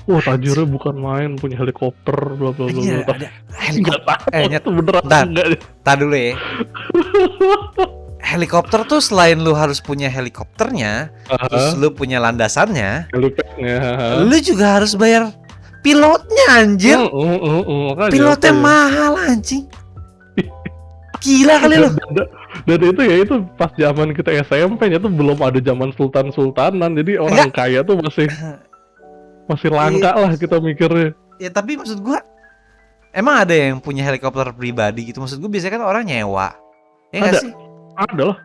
wah tajirnya bukan main, punya helikopter bla bla bla. Iya, ada helikopter. Itu beneran enggak? Tar dulu ya. Helikopter tuh selain lu harus punya helikopternya, terus lu punya landasannya, helipadnya, lu juga harus bayar pilotnya anjir. Pilotnya mahal anjing. Gila kali lu. Dan itu ya itu pas zaman kita SMP nya tuh belum ada zaman sultanan, jadi orang kaya tuh masih langka lah kita mikirnya. Ya tapi maksud gua emang ada yang punya helikopter pribadi gitu, maksud gua biasanya kan orang nyewa. Ya nggak sih? Ada lah.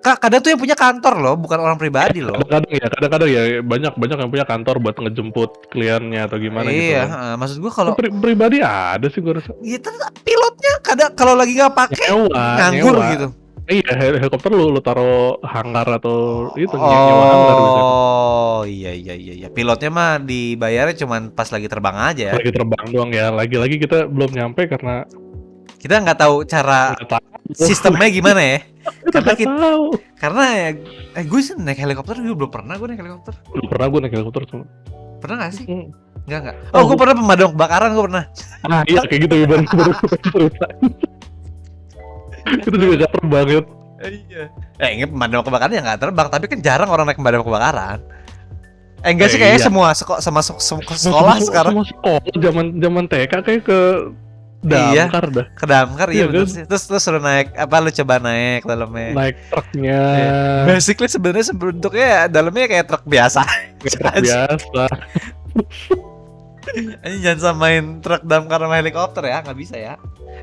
Kadang tuh yang punya kantor loh, bukan orang pribadi loh. Kadang-kadang ya banyak yang punya kantor buat ngejemput kliennya atau gimana gitu. Iya, maksud gua kalau pribadi ada sih gua rasa. Iya, pilotnya kadang kalau lagi nggak pakai nganggur gitu. Iya, helikopter lu taruh hangar atau itu nyewa hangar biasanya. Oh, iya. Pilotnya mah dibayarnya cuman pas lagi terbang aja. Lagi terbang doang ya. Lagi-lagi kita belum nyampe karena kita nggak tahu cara sistemnya gimana ya. Karena ya, gue sih naik helikopter gue belum pernah gue naik helikopter. Gue naik helikopter cuma. Pernah nggak sih? Enggak. Oh, gue pernah pemadam kebakaran gue pernah. Ah iya kayak gitu baru itu juga gak terbang ya. Iya. Ingat pemadam kebakaran ya nggak terbang, tapi kan jarang orang naik pemadam kebakaran. Enggak sih kayaknya semua sekolah sekarang. Semua sekolah zaman TK kayak ke damkar dah. Ke damkar iya bener sih. Terus suruh naik lu coba naik dalamnya. Naik truknya. Basically sebenarnya bentuknya dalamnya kayak truk biasa. Truk biasa. Ini jangan samain truk damkar sama helikopter ya, nggak bisa ya.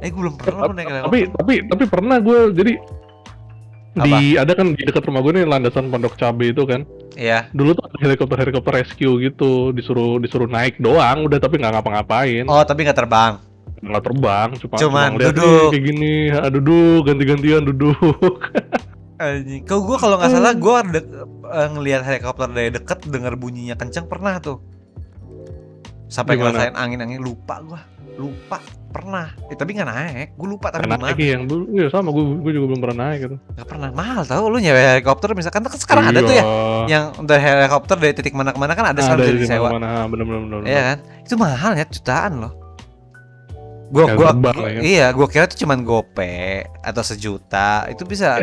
Gue belum pernah naik helikopter. Tapi pernah gue jadi ada kan di dekat rumah gue nih landasan Pondok Cabe itu kan. Iya. Dulu tuh ada helikopter rescue gitu, disuruh naik doang, udah tapi nggak ngapa-ngapain. Oh, tapi nggak terbang. Nggak terbang, cuma duduk kayak gini, duduk ganti-gantian duduk. Anjing, gue kalau nggak salah gue ngelihat helikopter dari deket, dengar bunyinya kenceng pernah tuh. Sampai ngerasain angin-angin lupa pernah. Tapi nggak naik, gue lupa tapi gimana. Yang dulu, ya sama gue juga belum pernah naik gitu. Nggak pernah, mahal tau lu nyewa helikopter misalkan kan sekarang ada tuh ya, yang dari helikopter dari titik mana ke mana kan ada sekarang dari sewa. Bener. Iya kan, itu mahal ya jutaan loh. Gue kira itu cuman gope atau sejuta itu bisa.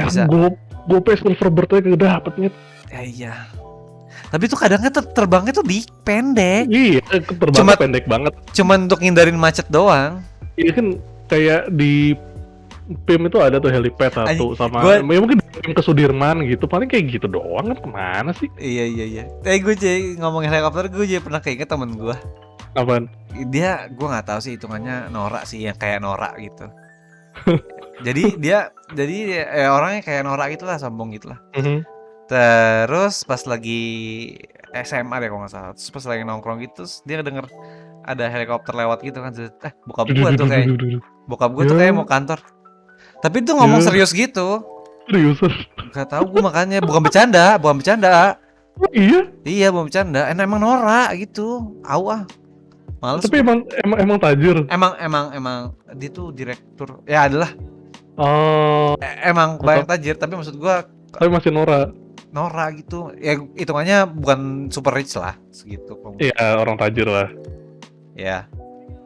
Gope silverbird aja dapetnya. Iya. Tapi itu kadangnya terbangnya tuh pendek. Iya, terbangnya pendek banget. Cuman untuk ngindarin macet doang. Iya kan kayak di PIM itu ada tuh helipad satu sama ya mungkin PIM ke Sudirman gitu, paling kayak gitu doang kan kemana sih? Iya. Gue ngomongin helikopter gue pernah keinget temen gue. Apaan? Gue nggak tahu sih hitungannya norak sih, yang kayak norak gitu. jadi orangnya kayak norak gitulah, sombong gitulah. Terus pas lagi SMA deh kalau nggak salah, terus pas lagi nongkrong gitu, dia denger ada helikopter lewat gitu kan, bokap gue tuh kayak mau kantor, tapi itu ngomong serius gitu. Seriusan? Gak tahu gue makanya, bukan bercanda. Iya bukan bercanda, emang norak gitu, males. Tapi emang tajir. Emang dia tuh direktur, ya adalah. Emang banyak tajir, tapi maksud gue. Tapi masih norak gitu, ya hitungannya bukan super rich lah segitu. Iya orang tajir lah. Ya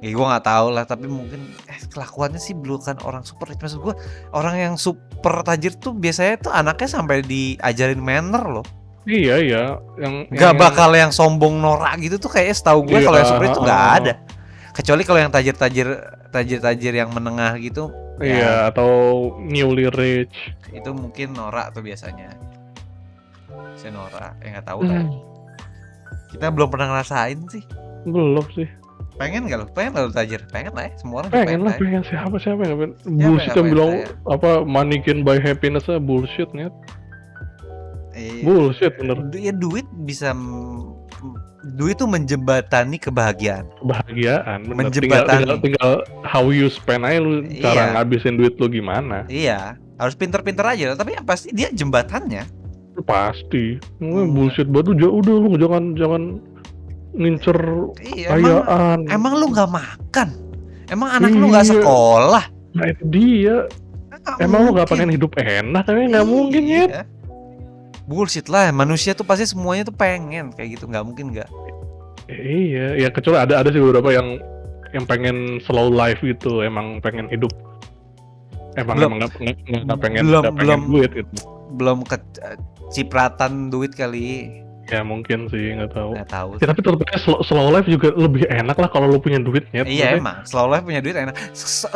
gue nggak tahu lah, tapi mungkin kelakuannya sih bukan orang super rich. Maksud gue orang yang super tajir tuh biasanya tuh anaknya sampai diajarin manner loh. Iya yang bakal yang sombong norak gitu tuh kayaknya setahu gue. Kalau yang super rich tuh nggak ada, kecuali kalau yang tajir yang menengah gitu. Iya, atau newly rich itu mungkin norak tuh biasanya. Saya norak, nggak tahu lah. Kita belum pernah ngerasain sih. Belum sih. Pengen nggak lo? Pengen lo tajir? Pengen lah ya, semua orang pengen lah. Siapa yang pengen? Bullshit yang bilang money can buy happiness, bullshit nih. Bullshit bener. Ya duit tuh menjembatani kebahagiaan. Bener. Menjembatani. Tinggal how you spend aja lu, cara ngabisin duit lu gimana. Iya, harus pinter-pinter aja. Tapi yang pasti dia jembatannya. Pasti. Bullshit banget. Udah lu ngincer Iya, kekayaan. emang lu nggak makan? Emang anak lu nggak sekolah? Nah itu dia. Emang lu nggak pengen hidup enak? Kayaknya nggak mungkin ya. Bullshit lah, manusia tuh pasti semuanya tuh pengen kayak gitu, nggak mungkin nggak. Iya, ya kecuali ada sih beberapa yang pengen slow life gitu, emang pengen hidup, emang nggak pengen duit gitu. Belum kecipratan duit kali. Ya mungkin sih, nggak tahu. Ya, tapi tetapnya slow life juga lebih enak lah kalau lu punya duitnya. Iya emang, slow life punya duit enak.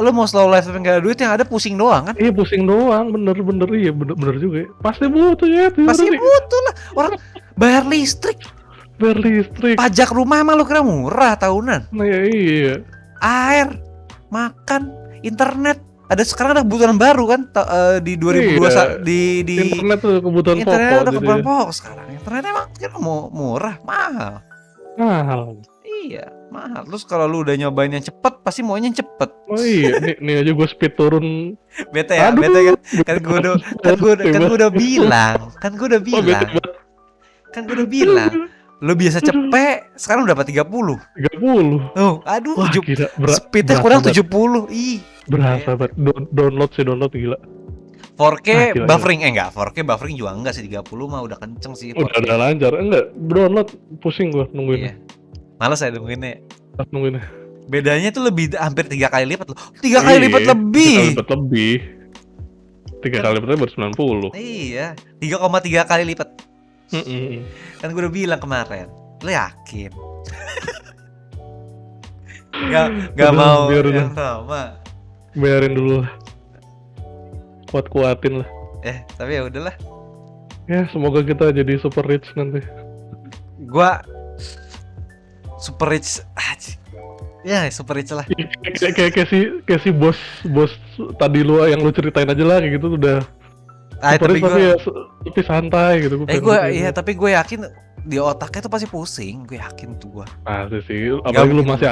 Lu mau slow life tapi nggak ada duit, yang ada pusing doang kan? Iya pusing doang, bener iya bener juga. Pasti butuh ya. Pasti butuh lah, orang bayar listrik. Pajak rumah emang lu kira murah tahunan? Nah ya iya. Air, makan, internet. Sekarang ada kebutuhan baru kan di 2021 di internet tuh kebutuhan pokok. Internet tuh kebutuhan pokok sekarang. Internet emang kira mau murah, mahal. Iya, mahal. Terus kalau lu udah nyobain yang cepet, pasti maunya yang cepet. Oh iya, nih aja gue speed turun. Bete ya, bete kan? Kan gue udah bilang. Kan gue udah bilang. Lu biasa cepet, sekarang udah dapat 30. Oh, aduh, wah, speednya kurang 70. Ih. Berasa banget. Download gila. 4K buffering enggak, 4K buffering juga enggak sih, 30 mah udah kenceng sih. Udah lancar. Enggak, download pusing gua nungguin. Iya. Males ya nungguinnya. Bedanya tuh hampir 3 kali lipat loh. 3 kali lipat lebih. 3 kali lipatnya baru 90. Iya, 3,3 kali lipat. Kan gue udah bilang kemarin. Lu yakin? Gak mau yang sama. Biarin dulu lah. Kuatin lah. Tapi ya udahlah. Ya, semoga kita jadi super rich nanti. Gua super rich aja. Ya, super rich lah. Kayak si bos tadi lu yang lu ceritain aja lah kayak gitu udah. Tapi santai gitu. Tapi gue yakin di otaknya tuh pasti pusing, gue yakin tuh gue. Pasti sih, apalagi lu masih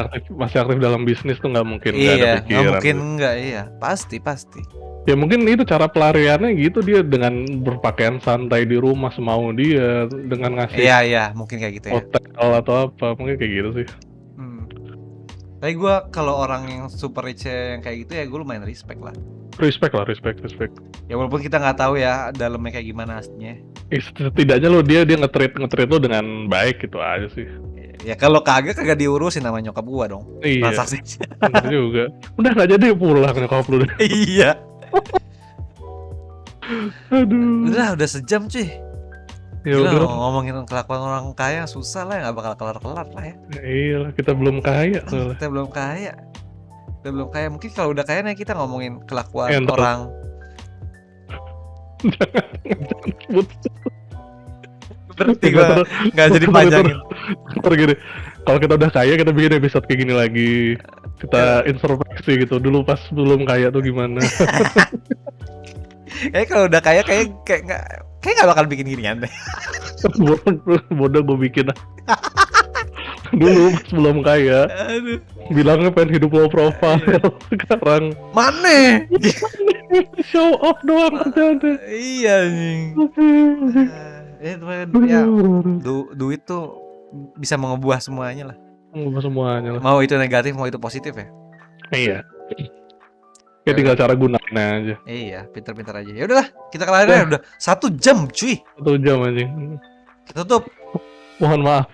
aktif dalam bisnis tuh nggak mungkin nggak ada pikiran. Nggak mungkin nggak, pasti. Ya mungkin itu cara pelariannya gitu, dia dengan berpakaian santai di rumah semau dia, dengan ngasih. Iya, mungkin kayak gitu ya. Hotel atau apa, mungkin kayak gitu sih. Tapi gue kalau orang yang super rich yang kayak gitu ya gue lumayan respect lah. Respect. Ya walaupun kita nggak tahu ya dalamnya kayak gimana aslinya. Setidaknya lo dia nge-treat lo dengan baik gitu aja sih. Ya kalau kagak diurusin sama nyokap gua dong. Iya. Transaksi. Bener juga. Udah nggak jadi pulang nyokap lu deh. Iya. Aduh. Udah sejam cuy. Ya udah ngomongin kelakuan orang kaya susah lah, nggak bakal kelar lah ya. Iya lah, kita belum kaya soalnya. Kita belum kaya. Mungkin kalau udah kaya nih kita ngomongin kelakuan orang. Jangan sebut. Berarti gua nggak jadi panjangin. Gini, kalau kita udah kaya kita bikin episode kayak gini lagi. Kita introspeksi gitu. Dulu pas belum kaya tuh gimana. Kalau udah kaya kayak nggak bakal bikin ginian deh. Bodoh gue bikin. Dulu pas belum kaya. Aduh. Bilangnya pengen hidup low profile. Sekarang mana? Show off doang aja. Iya nih. Duit tuh bisa mengebuah semuanya lah. Mau itu negatif, mau itu positif ya. Iya. Ya tinggal cara gunanya aja. Iya, pintar-pintar aja. Ya udahlah, kita kelarin aja. Udah 1 jam, cuy. 1 jam anjing. Kita tutup. Mohon maaf.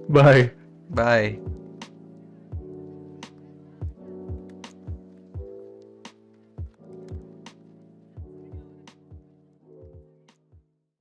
Bye.